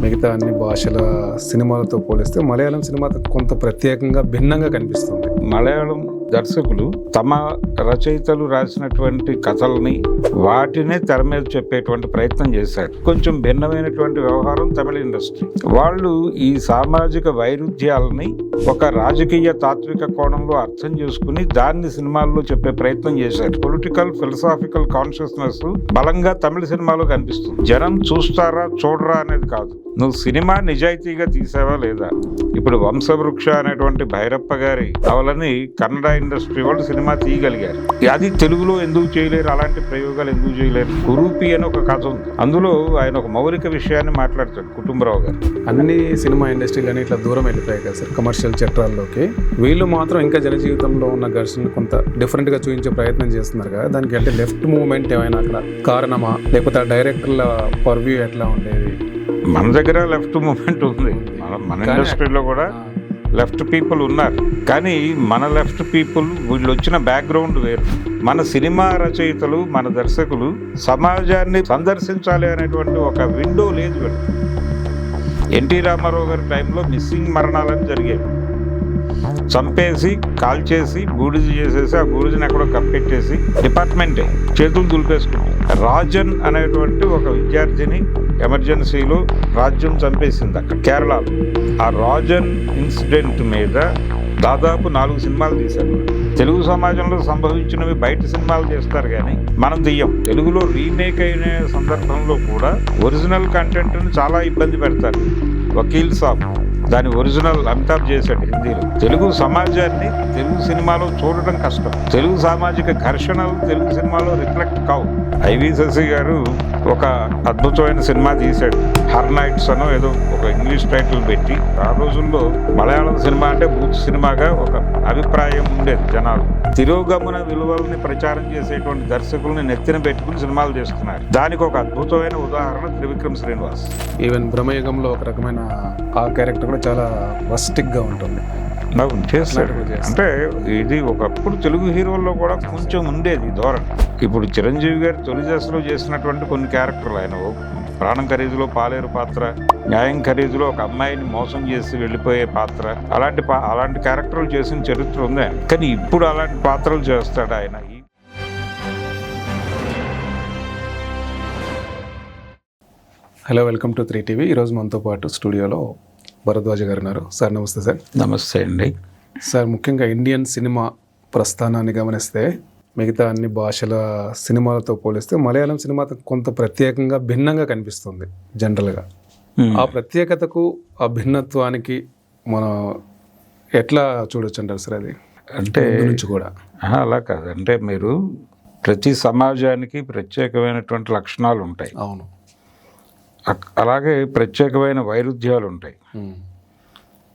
మిగతా అన్ని భాషల సినిమాలతో పోలిస్తే మలయాళం సినిమా కొంత ప్రత్యేకంగా భిన్నంగా కనిపిస్తుంది. మలయాళం దర్శకులు తమ రచయితలు రాసినటువంటి కథల్ని వాటినే తెర మీద చెప్పేటువంటి ప్రయత్నం చేశారు. కొంచెం భిన్నమైనటువంటి వ్యవహారం తమిళ ఇండస్ట్రీ వాళ్ళు ఈ సామాజిక వైరుధ్యాలని ఒక రాజకీయ తాత్విక కోణంలో అర్థం చేసుకుని దాన్ని సినిమాల్లో చెప్పే ప్రయత్నం చేశారు. పొలిటికల్ ఫిలసాఫికల్ కాన్షియస్నెస్ బలంగా తమిళ సినిమాలో కనిపిస్తుంది. జనం చూస్తారా చూడరా అనేది కాదు, నువ్వు సినిమా నిజాయితీగా తీసావా లేదా. ఇప్పుడు వంశవృక్ష అనేటువంటి భైరప్ప గారి నవలని కన్నడ ఇండస్ట్రీ వాళ్ళు సినిమా తీయగలిగారు. అది తెలుగులో ఎందుకు చేయలేరు? అలాంటి ప్రయోగాలు ఎందుకు చేయలేరు? కురూపి అని ఒక కథ ఉంది, అందులో ఆయన ఒక మౌలిక విషయాన్ని మాట్లాడతాడు కుటుంబరావు గారు. అన్ని సినిమా ఇండస్ట్రీలని ఇట్లా దూరం వెళ్ళిపోయాయి కదా సార్ కమర్షియల్ చట్రాల్లోకి. వీళ్ళు మాత్రం ఇంకా జనజీవితంలో ఉన్న ఘర్షణ కొంత డిఫరెంట్ గా చూపించే ప్రయత్నం చేస్తున్నారు కదా. దానికి అంటే లెఫ్ట్ మూవ్మెంట్ ఏమైనా అక్కడ కారణమా, లేకపోతే ఆ డైరెక్టర్ల పర్వ్యూ ఎట్లా ఉండేది? మన దగ్గర లెఫ్ట్ మూవ్మెంట్ ఉంది, మన ఇండస్ట్రీలో కూడా లెఫ్ట్ పీపుల్ ఉన్నారు. కానీ మన లెఫ్ట్ పీపుల్ వీళ్ళు వచ్చిన బ్యాక్గ్రౌండ్ వేరు. మన సినిమా రచయితలు, మన దర్శకులు సమాజాన్ని సందర్శించాలి అనేటువంటి ఒక విండో లేదు వీళ్ళు. ఎన్టీ రామారావు గారి టైంలో మిస్సింగ్ మరణాలని జరిగేవి. చంపేసి కాల్చేసి బూడిద చేసేసి ఆ బూడిదని ఎక్కడో కప్పెట్టేసి డిపార్ట్మెంటే చేతులు దులిపేసుకుంటాం. రాజన్ అనేటువంటి ఒక విద్యార్థిని ఎమర్జెన్సీలో రాజ్యం చంపేసింది అక్కడ కేరళలో. ఆ రాజన్ ఇన్సిడెంట్ మీద దాదాపు 4 సినిమాలు తీశారు. తెలుగు సమాజంలో సంభవించినవి బయట సినిమాలు చేస్తారు కానీ మనం తీయం. తెలుగులో రీమేక్ అయిన సందర్భంలో కూడా ఒరిజినల్ కంటెంట్ని చాలా ఇబ్బంది పెడతారు. వకీల్ సాబ్ దాని ఒరిజినల్ అమితాబ్ చేశాడు హిందీలో. తెలుగు సమాజాన్ని తెలుగు సినిమాలో చూడటం కష్టం. తెలుగు సామాజిక ఘర్షణలు తెలుగు సినిమాలో రిఫ్లెక్ట్ కావు. ఐవి శశి గారు ఒక అద్భుతమైన సినిమా తీశాడు, హర్ నైట్స్ అనో ఏదో ఒక ఇంగ్లీష్ టైటిల్ పెట్టి. ఆ రోజుల్లో మలయాళం సినిమా అంటే బూత్ సినిమాగా ఒక అభిప్రాయం ఉండేది జనాలు. తిరోగమన విలువల్ని ప్రచారం చేసేటువంటి దర్శకుల్ని నెత్తిన పెట్టుకుని సినిమాలు చేస్తున్నారు. దానికి ఒక అద్భుతమైన ఉదాహరణ త్రివిక్రమ్ శ్రీనివాస్. ఈవెన్ బ్రహ్మయుగంలో ఒక రకమైన ఆ క్యారెక్టర్ కూడా చాలా వస్టిక్ గా ఉంటుంది. చేస్తాడు అంటే ఇది ఒకప్పుడు తెలుగు హీరోల్లో కూడా కొంచెం ఉండేది ధోరణి. ఇప్పుడు చిరంజీవి గారు తొలి దశలో చేసినటువంటి కొన్ని క్యారెక్టర్లు, ఆయన ప్రాణం ఖరీదులో పాలేరు పాత్ర, న్యాయం ఖరీదులో ఒక అమ్మాయిని మోసం చేసి వెళ్ళిపోయే పాత్ర, అలాంటి క్యారెక్టర్లు చేసిన చరిత్ర ఉంది ఆయన. కానీ ఇప్పుడు అలాంటి పాత్రలు చేస్తాడు ఆయన. Hello, welcome to 3TV. ఈరోజు మనతో పాటు స్టూడియోలో భరద్వాజ గారు ఉన్నారు. సార్ నమస్తే. సార్ నమస్తే అండి. సార్, ముఖ్యంగా ఇండియన్ సినిమా ప్రస్థానాన్ని గమనిస్తే మిగతా అన్ని భాషల సినిమాలతో పోలిస్తే మలయాళం సినిమా కొంత ప్రత్యేకంగా భిన్నంగా కనిపిస్తుంది జనరల్గా. ఆ ప్రత్యేకతకు, ఆ భిన్నత్వానికి మనం ఎట్లా చూడొచ్చు అంటారు సార్? అది అంటే నుంచి కూడా అలా కాదు, అంటే మీరు ప్రతి సమాజానికి ప్రత్యేకమైనటువంటి లక్షణాలు ఉంటాయి. అవును, అలాగే ప్రత్యేకమైన వైరుధ్యాలు ఉంటాయి.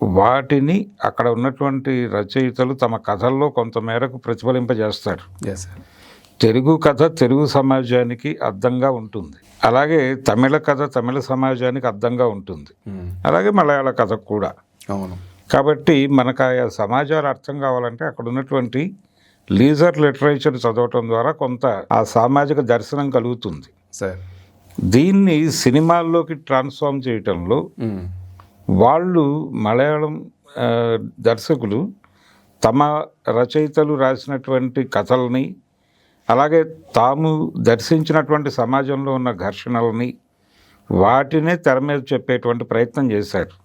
వాటిని అక్కడ ఉన్నటువంటి రచయితలు తమ కథల్లో కొంతమేరకు ప్రతిఫలింపజేస్తారు. తెలుగు కథ తెలుగు సమాజానికి అర్థంగా ఉంటుంది, అలాగే తమిళ కథ తమిళ సమాజానికి అర్థంగా ఉంటుంది, అలాగే మలయాళ కథ కూడా. అవును. కాబట్టి మనకు ఆ సమాజాలు అర్థం కావాలంటే అక్కడ ఉన్నటువంటి లీజర్ లిటరేచర్ చదవటం ద్వారా కొంత ఆ సామాజిక దర్శనం కలుగుతుంది. సార్, దీన్ని సినిమాల్లోకి ట్రాన్స్ఫార్మ్ చేయటంలో వాళ్ళు మలయాళం దర్శకులు తమ రచయితలు రాసినటువంటి కథల్ని, అలాగే తాము దర్శించినటువంటి సమాజంలో ఉన్న ఘర్షణల్ని వాటినే తెర మీద చెప్పేటువంటి ప్రయత్నం చేశారు.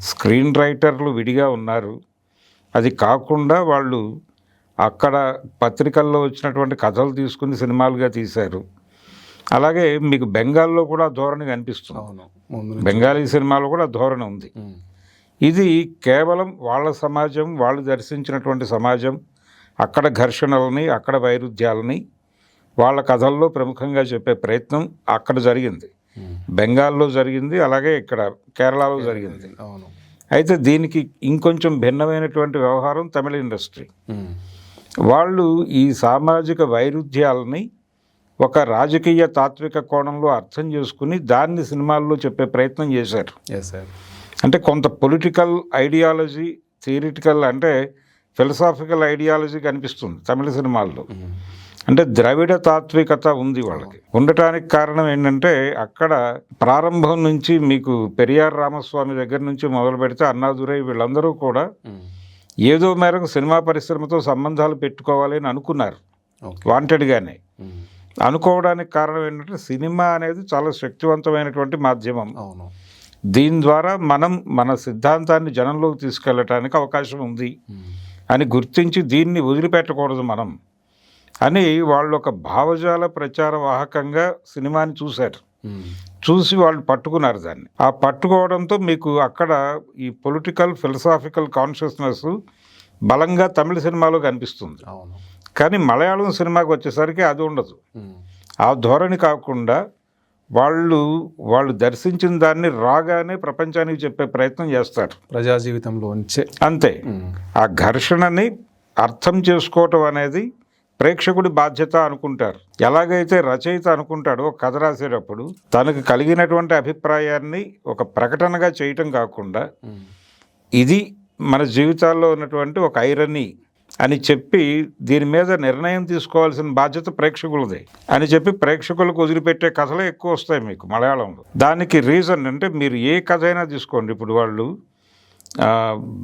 స్క్రీన్ రైటర్లు విడిగా ఉన్నారు. అది కాకుండా వాళ్ళు అక్కడ పత్రికల్లో వచ్చినటువంటి కథలు తీసుకుని సినిమాలుగా తీశారు. అలాగే మీకు బెంగాల్లో కూడా ధోరణి కనిపిస్తుంది. బెంగాలీ సినిమాలో కూడా ధోరణి ఉంది. ఇది కేవలం వాళ్ళ సమాజం, వాళ్ళు దర్శించినటువంటి సమాజం, అక్కడ ఘర్షణలని, అక్కడ వైరుధ్యాలని వాళ్ళ కథల్లో ప్రముఖంగా చెప్పే ప్రయత్నం అక్కడ జరిగింది. బెంగాల్లో జరిగింది, అలాగే ఇక్కడ కేరళలో జరిగింది. అయితే దీనికి ఇంకొంచెం భిన్నమైనటువంటి వ్యవహారం తమిళ ఇండస్ట్రీ. వాళ్ళు ఈ సామాజిక వైరుధ్యాలని ఒక రాజకీయ తాత్విక కోణంలో అర్థం చేసుకుని దాన్ని సినిమాల్లో చెప్పే ప్రయత్నం చేశారు. అంటే కొంత పొలిటికల్ ఐడియాలజీ, థియరిటికల్ అంటే ఫిలసాఫికల్ ఐడియాలజీ కనిపిస్తుంది తమిళ సినిమాల్లో. అంటే ద్రవిడ తాత్వికత ఉంది వాళ్ళకి. ఉండటానికి కారణం ఏంటంటే అక్కడ ప్రారంభం నుంచి మీకు పెరియార్ రామస్వామి దగ్గర నుంచి మొదలు పెడితే అన్నాదురై వీళ్ళందరూ కూడా ఏదో మేరకు సినిమా పరిశ్రమతో సంబంధాలు పెట్టుకోవాలి అని అనుకున్నారు వాంటెడ్గానే. అనుకోవడానికి కారణం ఏంటంటే సినిమా అనేది చాలా శక్తివంతమైనటువంటి మాధ్యమం. దీని ద్వారా మనం మన సిద్ధాంతాన్ని జనంలోకి తీసుకెళ్ళటానికి అవకాశం ఉంది అని గుర్తించి దీన్ని వదిలిపెట్టకూడదు మనం అని వాళ్ళు ఒక భావజాల ప్రచార వాహకంగా సినిమాని చూశారు. చూసి వాళ్ళు పట్టుకున్నారు దాన్ని. ఆ పట్టుకోవడంతో మీకు అక్కడ ఈ పొలిటికల్ ఫిలసాఫికల్ కాన్షియస్నెస్ బలంగా తమిళ సినిమాలో కనిపిస్తుంది. కానీ మలయాళం సినిమాకి వచ్చేసరికి అది ఉండదు. ఆ ధోరణి కాకుండా వాళ్ళు దర్శించిన దాన్ని రాగానే ప్రపంచానికి చెప్పే ప్రయత్నం చేస్తారు ప్రజా జీవితంలో అంతే. ఆ ఘర్షణని అర్థం చేసుకోవటం అనేది ప్రేక్షకుడి బాధ్యత అనుకుంటారు. ఎలాగైతే రచయిత అనుకుంటాడో కథ రాసేటప్పుడు తనకు కలిగినటువంటి అభిప్రాయాన్ని ఒక ప్రకటనగా చేయటం కాకుండా ఇది మన జీవితాల్లో ఉన్నటువంటి ఒక ఐరనీ అని చెప్పి దీని మీద నిర్ణయం తీసుకోవాల్సిన బాధ్యత ప్రేక్షకులదే అని చెప్పి ప్రేక్షకులకు వదిలిపెట్టే కథలే ఎక్కువ వస్తాయి మీకు మలయాళంలో. దానికి రీజన్ అంటే మీరు ఏ కథ అయినా తీసుకోండి. ఇప్పుడు వాళ్ళు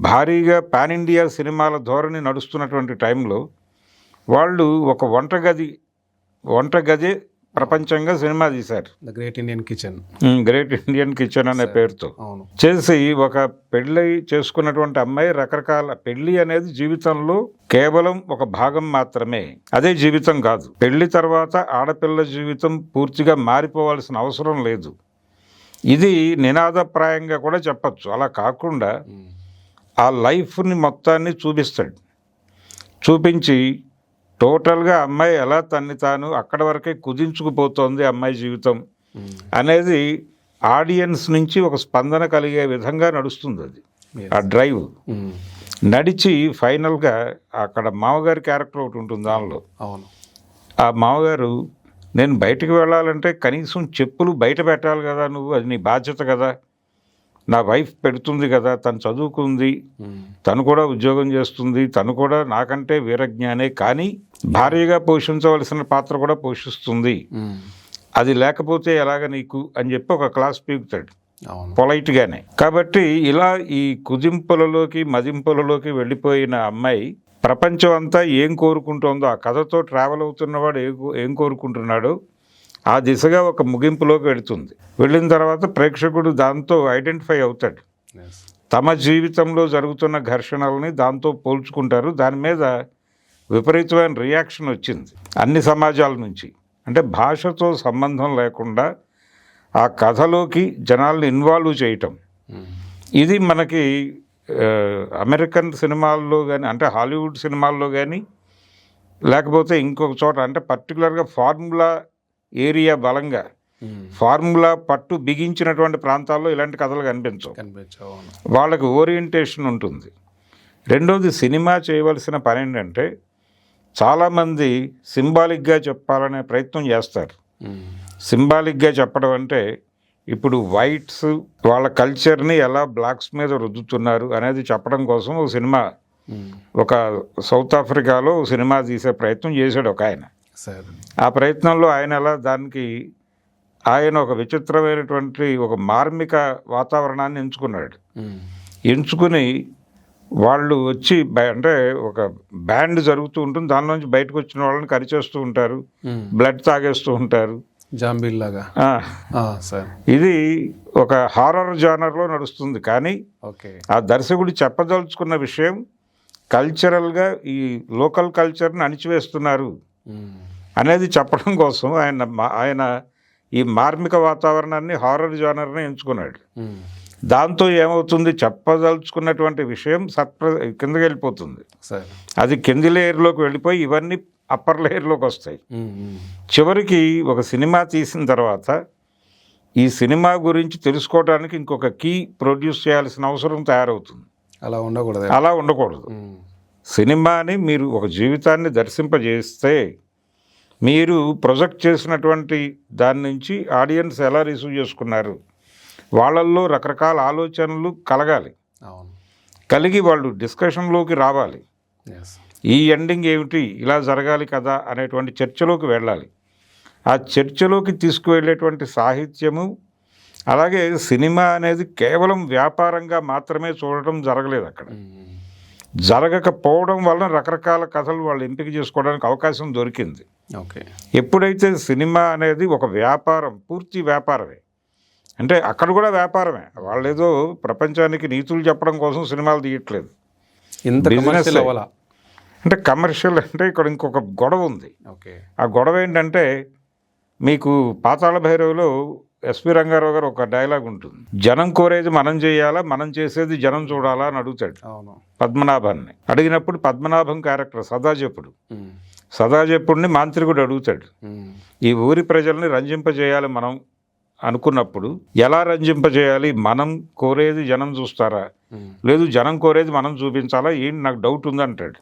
భారీగా పాన్ ఇండియా సినిమాల ధోరణి నడుస్తున్నటువంటి టైంలో వాళ్ళు ఒక వంటగది ప్రపంచంగా సినిమా తీశారు. గ్రేట్ ఇండియన్ కిచెన్ అనే పేరుతో చేసి ఒక పెళ్ళి చేసుకున్నటువంటి అమ్మాయి రకరకాల పెళ్లి అనేది జీవితంలో కేవలం ఒక భాగం మాత్రమే, అదే జీవితం కాదు. పెళ్లి తర్వాత ఆడపిల్ల జీవితం పూర్తిగా మారిపోవాల్సిన అవసరం లేదు. ఇది నినాదప్రాయంగా కూడా చెప్పచ్చు. అలా కాకుండా ఆ లైఫ్ని మొత్తాన్ని చూపిస్తాడు. చూపించి టోటల్గా అమ్మాయి ఎలా తన్ని తాను అక్కడ వరకే కుదించుకుపోతోంది అమ్మాయి జీవితం అనేది ఆడియన్స్ నుంచి ఒక స్పందన కలిగే విధంగా నడుస్తుంది. అది ఆ డ్రైవ్ నడిచి ఫైనల్గా అక్కడ మామగారి క్యారెక్టర్ ఒకటి ఉంటుంది దానిలో. ఆ మామగారు నేను బయటికి వెళ్ళాలంటే కనీసం చెప్పులు బయట పెట్టాలి కదా, నువ్వు అది నీ బాధ్యత కదా, నా వైఫ్ పెడుతుంది కదా, తను చదువుకుంది, తను కూడా ఉద్యోగం చేస్తుంది, తను కూడా నాకంటే వీరజ్ఞానే, కానీ భార్యగా పోషించవలసిన పాత్ర కూడా పోషిస్తుంది, అది లేకపోతే ఎలాగ నీకు అని చెప్పి ఒక క్లాస్ పీకుతాడు పొలైట్గానే. కాబట్టి ఇలా ఈ కుదింపులలోకి మదింపులలోకి వెళ్ళిపోయిన అమ్మాయి ప్రపంచం అంతా ఏం కోరుకుంటుందో, ఆ కథతో ట్రావెల్ అవుతున్నవాడు ఏం కోరుకుంటున్నాడో ఆ దిశగా ఒక ముగింపులోకి వెళుతుంది. వెళ్ళిన తర్వాత ప్రేక్షకుడు దాంతో ఐడెంటిఫై అవుతాడు. తమ జీవితంలో జరుగుతున్న ఘర్షణలని దాంతో పోల్చుకుంటారు. దాని మీద విపరీతమైన రియాక్షన్ వచ్చింది అన్ని సమాజాల నుంచి. అంటే భాషతో సంబంధం లేకుండా ఆ కథలోకి జనాల్ని ఇన్వాల్వ్ చేయటం, ఇది మనకి అమెరికన్ సినిమాల్లో కానీ, అంటే హాలీవుడ్ సినిమాల్లో కానీ, లేకపోతే ఇంకొక చోట అంటే పర్టికులర్గా ఫార్ములా ఏరియా బలంగా ఫార్ములా పట్టు బిగించినటువంటి ప్రాంతాల్లో ఇలాంటి కథలు కనిపించవు. వాళ్ళకి ఓరియంటేషన్ ఉంటుంది. రెండోది, సినిమా చేయవలసిన పని ఏంటంటే చాలామంది సింబాలిక్గా చెప్పాలనే ప్రయత్నం చేస్తారు. సింబాలిక్గా చెప్పడం అంటే ఇప్పుడు వైట్స్ వాళ్ళ కల్చర్ని ఎలా బ్లాక్స్ మీద రుద్దుతున్నారు అనేది చెప్పడం కోసం ఒక సినిమా, ఒక సౌత్ ఆఫ్రికాలో సినిమా తీసే ప్రయత్నం చేశాడు ఒక ఆయన. ఆ ప్రయత్నంలో ఆయన ఒక విచిత్రమైనటువంటి ఒక మార్మిక వాతావరణాన్ని ఎంచుకున్నాడు. ఎంచుకుని వాళ్ళు వచ్చి అంటే ఒక బ్యాండ్ జరుగుతూ ఉంటుంది, దానిలోంచి బయటకు వచ్చిన వాళ్ళని కరిచేస్తూ ఉంటారు, బ్లడ్ తాగేస్తూ ఉంటారు, జాంబీల్లాగా. ఇది ఒక హారర్ జానర్లో నడుస్తుంది. కానీ ఆ దర్శకుడు చెప్పదలుచుకున్న విషయం కల్చరల్గా ఈ లోకల్ కల్చర్ని అణిచివేస్తున్నారు అనేది చెప్పడం కోసం ఆయన ఈ మార్మిక వాతావరణాన్ని హారర్ జానర్ని ఎంచుకున్నాడు. దాంతో ఏమవుతుంది, చెప్పదలుచుకున్నటువంటి విషయం కిందకి వెళ్ళిపోతుంది. అది కింది లేయర్లోకి వెళ్ళిపోయి ఇవన్నీ అప్పర్ లేయర్లోకి వస్తాయి. చివరికి ఒక సినిమా తీసిన తర్వాత ఈ సినిమా గురించి తెలుసుకోవడానికి ఇంకొక కీ ప్రొడ్యూస్ చేయాల్సిన అవసరం తయారవుతుంది. అలా ఉండకూడదు. సినిమాని మీరు ఒక జీవితాన్ని దర్శింపజేస్తే మీరు ప్రొజెక్ట్ చేసినటువంటి దాని నుంచి ఆడియన్స్ ఎలా రిసీవ్ చేసుకున్నారు, వాళ్ళల్లో రకరకాల ఆలోచనలు కలగాలి, కలిగి వాళ్ళు డిస్కషన్లోకి రావాలి. ఈ ఎండింగ్ ఏమిటి, ఇలా జరగాలి కదా అనేటువంటి చర్చలోకి వెళ్ళాలి. ఆ చర్చలోకి తీసుకువెళ్ళేటువంటి సాహిత్యము, అలాగే సినిమా అనేది కేవలం వ్యాపారంగా మాత్రమే చూడటం జరగలేదు అక్కడ. జరగకపోవడం వలన రకరకాల కథలు వాళ్ళు ఎంపిక చేసుకోవడానికి అవకాశం దొరికింది. ఓకే. ఎప్పుడైతే సినిమా అనేది ఒక వ్యాపారం, పూర్తి వ్యాపారమే, అంటే అక్కడ కూడా వ్యాపారమే, వాళ్ళు ఏదో ప్రపంచానికి నీతులు చెప్పడం కోసం సినిమాలు తీయట్లేదు. బిజినెస్ అంటే కమర్షియల్ అంటే ఇక్కడ ఇంకొక గొడవ ఉంది. ఆ గొడవ ఏంటంటే, మీకు పాతాళ భైరవిలో ఎస్పి రంగారావు గారు ఒక డైలాగ్ ఉంటుంది, జనం కోరేది మనం చేయాలా, మనం చేసేది జనం చూడాలా అని అడుగుతాడు పద్మనాభాన్ని. అడిగినప్పుడు పద్మనాభం క్యారెక్టర్ సదాజెప్పుడిని మాంత్రికుడు అడుగుతాడు, ఈ ఊరి ప్రజల్ని రంజింపజేయాలి మనం అనుకున్నప్పుడు ఎలా రంజింపజేయాలి, మనం కోరేది జనం చూస్తారా, లేదు జనం కోరేది మనం చూపించాలా, ఏంటి నాకు డౌట్ ఉంది అంటాడు.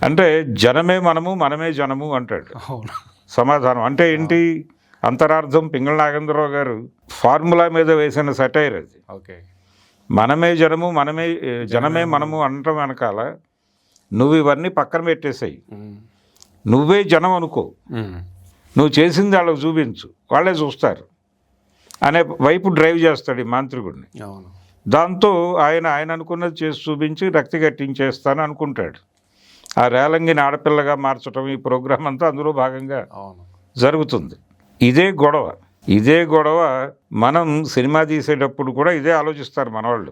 అంటే జనమే మనము, మనమే జనము అంటాడు సమాధానం. అంటే ఏంటి అంతరార్థం? పింగళ నాగేంద్రరావు గారు ఫార్ములా మీద వేసిన సెటైర్ అది. మనమే జనము, జనమే మనము అనటం వెనకాల నువ్వు ఇవన్నీ పక్కన పెట్టేసాయి, నువ్వే జనం అనుకో, నువ్వు చేసింది వాళ్ళకి చూపించు, వాళ్ళే చూస్తారు అనే వైపు డ్రైవ్ చేస్తాడు ఈ మాంత్రికుడిని. దాంతో ఆయన అనుకున్నది చేసి చూపించి రక్తి కట్టించేస్తాను అనుకుంటాడు. ఆ రేలంగిని ఆడపిల్లగా మార్చడం ఈ ప్రోగ్రాం అంతా అందులో భాగంగా జరుగుతుంది. ఇదే గొడవ మనం సినిమా తీసేటప్పుడు కూడా ఇదే ఆలోచిస్తారు మనవాళ్ళు.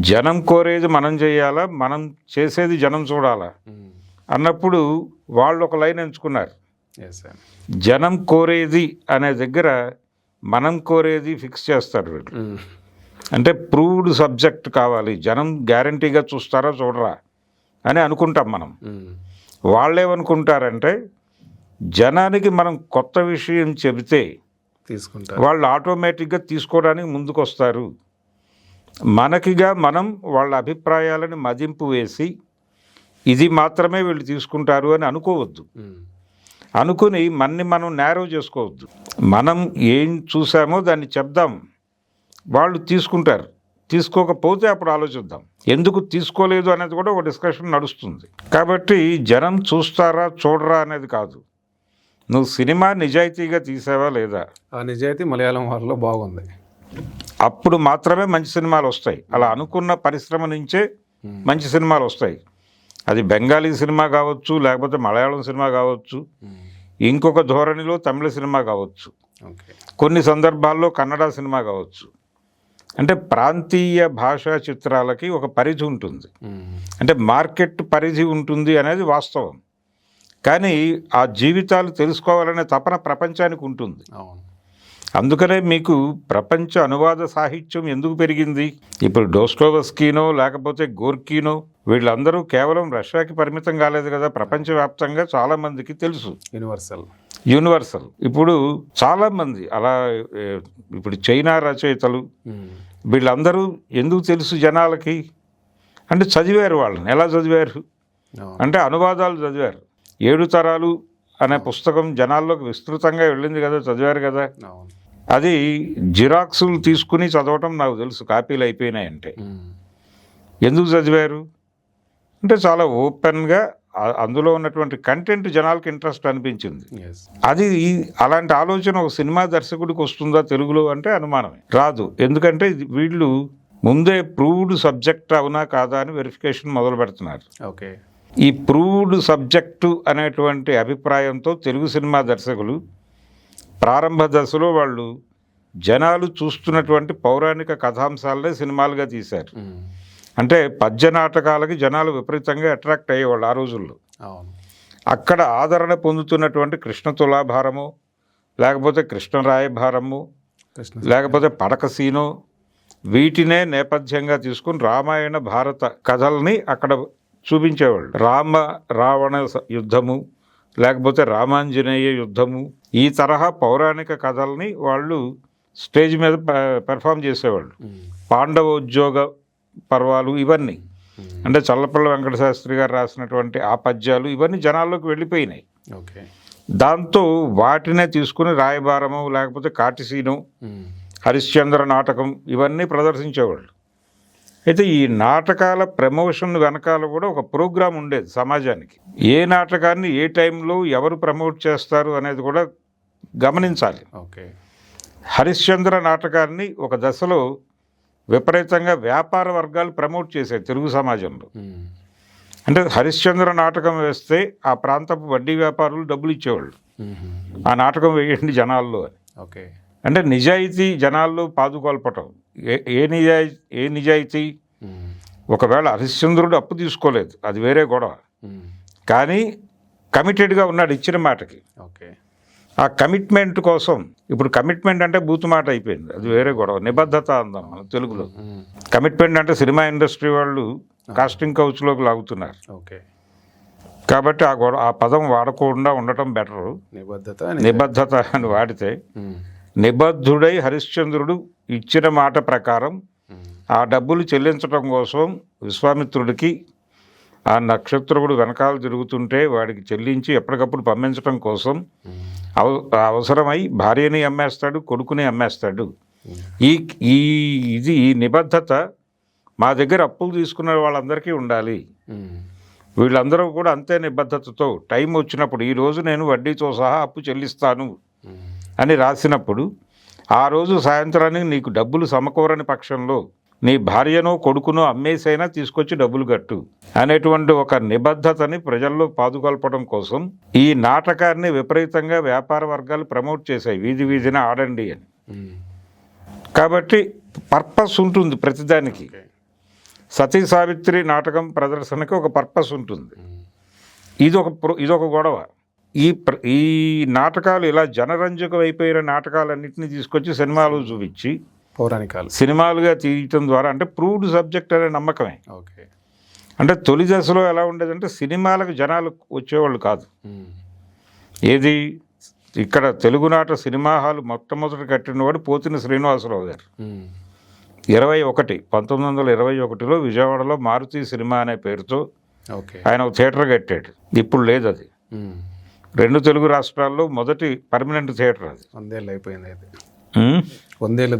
జనం కోరేది మనం చేయాలా, మనం చేసేది జనం చూడాలా అన్నప్పుడు వాళ్ళు ఒక లైన్ ఎంచుకున్నారు. జనం కోరేది అనే దగ్గర మనం కోరేది ఫిక్స్ చేస్తారు వీళ్ళు. అంటే ప్రూవ్డ్ సబ్జెక్ట్ కావాలి, జనం గ్యారంటీగా చూస్తారా చూడరా అని అనుకుంటాం మనం. వాళ్ళేమనుకుంటారంటే, జనానికి మనం కొత్త విషయం చెబితే వాళ్ళు ఆటోమేటిక్గా తీసుకోవడానికి ముందుకు వస్తారు, మనకిగా మనం వాళ్ళ అభిప్రాయాలని మదింపు వేసి ఇది మాత్రమే వీళ్ళు తీసుకుంటారు అని అనుకోవద్దు. అనుకుని మనం నేరో చేసుకోవద్దు. మనం ఏం చూసామో దాన్ని చెప్దాం, వాళ్ళు తీసుకుంటారు. తీసుకోకపోతే అప్పుడు ఆలోచిద్దాం, ఎందుకు తీసుకోలేదు అనేది కూడా ఒక డిస్కషన్ నడుస్తుంది. కాబట్టి జనం చూస్తారా చూడరా అనేది కాదు, నువ్వు సినిమా నిజాయితీగా తీసావా లేదా. ఆ నిజాయితీ మలయాళం వాళ్ళలో బాగుంది, అప్పుడు మాత్రమే మంచి సినిమాలు వస్తాయి. అలా అనుకున్న పరిశ్రమ నుంచే మంచి సినిమాలు వస్తాయి. అది బెంగాలీ సినిమా కావచ్చు, లేకపోతే మలయాళం సినిమా కావచ్చు, ఇంకొక ధోరణిలో తమిళ సినిమా కావచ్చు, కొన్ని సందర్భాల్లో కన్నడ సినిమా కావచ్చు. అంటే ప్రాంతీయ భాషా చిత్రాలకి ఒక పరిధి ఉంటుంది, అంటే మార్కెట్ పరిధి ఉంటుంది అనేది వాస్తవం. కానీ ఆ జీవితాలు తెలుసుకోవాలనే తపన ప్రపంచానికి ఉంటుంది. అందుకనే మీకు ప్రపంచ అనువాద సాహిత్యం ఎందుకు పెరిగింది? ఇప్పుడు డోస్టోవస్కీనో లేకపోతే గోర్కీనో వీళ్ళందరూ కేవలం రష్యాకి పరిమితం కాలేదు కదా, ప్రపంచవ్యాప్తంగా చాలామందికి తెలుసు. యూనివర్సల్. ఇప్పుడు చాలామంది అలా, ఇప్పుడు చైనా రచయితలు వీళ్ళందరూ ఎందుకు తెలుసు జనాలకి అంటే చదివారు. వాళ్ళని ఎలా చదివారు అంటే అనువాదాలు చదివారు. 7 తరాలు అనే పుస్తకం జనాల్లోకి విస్తృతంగా వెళ్ళింది కదా, చదివారు కదా. అది జిరాక్సులు తీసుకుని చదవటం నాకు తెలుసు, కాపీలు అయిపోయినాయంటే. ఎందుకు చదివారు అంటే చాలా ఓపెన్గా అందులో ఉన్నటువంటి కంటెంట్ జనాలకి ఇంట్రెస్ట్ అనిపించింది. అది అలాంటి ఆలోచన ఒక సినిమా దర్శకుడికి వస్తుందా తెలుగులో అంటే అనుమానమే, రాదు. ఎందుకంటే వీళ్ళు ముందే ప్రూవ్డ్ సబ్జెక్ట్ అవునా కాదా అని వెరిఫికేషన్ మొదలు పెడుతున్నారు. ఈ ప్రూవ్డ్ సబ్జెక్టు అనేటువంటి అభిప్రాయంతో తెలుగు సినిమా దర్శకులు ప్రారంభ దశలో వాళ్ళు జనాలు చూస్తున్నటువంటి పౌరాణిక కథాంశాలనే సినిమాలుగా తీశారు. అంటే పద్య నాటకాలకి జనాలు విపరీతంగా అట్రాక్ట్ అయ్యేవాళ్ళు ఆ రోజుల్లో. అక్కడ ఆదరణ పొందుతున్నటువంటి కృష్ణ తులాభారము, లేకపోతే కృష్ణరాయభారము, లేకపోతే పడకసీనో, వీటినే నేపథ్యంగా తీసుకుని రామాయణ భారత కథల్ని అక్కడ చూపించేవాళ్ళు. రామ రావణ యుద్ధము, లేకపోతే రామాంజనేయ యుద్ధము, ఈ తరహా పౌరాణిక కథల్ని వాళ్ళు స్టేజ్ మీద పెర్ఫామ్ చేసేవాళ్ళు. పాండవోద్యోగ పర్వాలు ఇవన్నీ, అంటే చల్లపల్లి వెంకట శాస్త్రి గారు రాసినటువంటి ఆ పద్యాలు ఇవన్నీ జనాల్లోకి వెళ్ళిపోయినాయి. దాంతో వాటినే తీసుకుని రాయబారము, లేకపోతే కాటిసీను, హరిశ్చంద్ర నాటకం ఇవన్నీ ప్రదర్శించేవాళ్ళు. అయితే ఈ నాటకాల ప్రమోషన్ వెనకాల కూడా ఒక ప్రోగ్రాం ఉండేది సమాజానికి. ఏ నాటకాన్ని ఏ టైంలో ఎవరు ప్రమోట్ చేస్తారు అనేది కూడా గమనించాలి. ఓకే. హరిశ్చంద్ర నాటకాన్ని ఒక దశలో విపరీతంగా వ్యాపార వర్గాలు ప్రమోట్ చేశాయి తెలుగు సమాజంలో. అంటే హరిశ్చంద్ర నాటకం వేస్తే ఆ ప్రాంతపు వడ్డీ వ్యాపారులు డబ్బులు ఇచ్చేవాళ్ళు, ఆ నాటకం వేయండి జనాల్లో అని. ఓకే. అంటే నిజాయితీ జనాల్లో పాదుకొల్పటం. ఏ నిజాయితీ? ఒకవేళ హరిశ్చంద్రుడు అప్పు తీసుకోలేదు, అది వేరే గొడవ, కానీ కమిటెడ్గా ఉన్నాడు ఇచ్చిన మాటకి. ఓకే. ఆ కమిట్మెంట్ కోసం, ఇప్పుడు కమిట్మెంట్ అంటే బూతు మాట అయిపోయింది, అది వేరే గొడవ. నిబద్ధత అందాం మనం తెలుగులో. కమిట్మెంట్ అంటే సినిమా ఇండస్ట్రీ వాళ్ళు కాస్టింగ్ కౌచ్లోకి లాగుతున్నారు. ఓకే. కాబట్టి ఆ పదం వాడకుండా ఉండటం బెటరు. నిబద్ధత అని వాడితే, నిబద్ధుడై హరిశ్చంద్రుడు ఇచ్చిన మాట ప్రకారం ఆ డబ్బులు చెల్లించడం కోసం విశ్వామిత్రుడికి ఆ నక్షత్రుడు వెనకాల తిరుగుతుంటే వాడికి చెల్లించి ఎప్పటికప్పుడు పంపించడం కోసం అవసరమై భార్యని అమ్మేస్తాడు, కొడుకుని అమ్మేస్తాడు. ఈ నిబద్ధత మా దగ్గర అప్పులు తీసుకున్న వాళ్ళందరికీ ఉండాలి. వీళ్ళందరూ కూడా అంతే నిబద్ధతతో టైం వచ్చినప్పుడు ఈరోజు నేను వడ్డీతో సహా అప్పు చెల్లిస్తాను అని రాసినప్పుడు, ఆ రోజు సాయంత్రానికి నీకు డబ్బులు సమకూరని పక్షంలో నీ భార్యనో కొడుకునో అమ్మేసైనా తీసుకొచ్చి డబ్బులు కట్టు అనేటువంటి ఒక నిబద్ధతని ప్రజల్లో పాదుకొల్పడం కోసం ఈ నాటకాన్ని విపరీతంగా వ్యాపార వర్గాలు ప్రమోట్ చేశాయి, వీధి వీధిన ఆడండి అని. కాబట్టి పర్పస్ ఉంటుంది ప్రతిదానికి. సతీ సావిత్రి నాటకం ప్రదర్శనకి ఒక పర్పస్ ఉంటుంది. ఇదొక గొడవ. ఈ నాటకాలు ఇలా జనరంజకం అయిపోయిన నాటకాలన్నింటినీ తీసుకొచ్చి సినిమాలు చూపించి పౌరాణికాలు సినిమాలుగా తీయటం ద్వారా, అంటే ప్రూవ్డ్ సబ్జెక్ట్ అనే నమ్మకమే. ఓకే. అంటే తొలి దశలో ఎలా ఉండేదంటే సినిమాలకు జనాలు వచ్చేవాళ్ళు కాదు. ఏది ఇక్కడ తెలుగునాట సినిమా హాల్ మొట్టమొదటి కట్టినవాడు పోతిన శ్రీనివాసరావు గారు. 1921లో విజయవాడలో మారుతి సినిమా అనే పేరుతో ఆయన ఒక థియేటర్ కట్టాడు. ఇప్పుడు లేదు అది. 2 తెలుగు రాష్ట్రాల్లో మొదటి పర్మనెంట్ థియేటర్ అది. 100 ఏళ్ళు అయిపోయింది. అది 100 ఏళ్ళు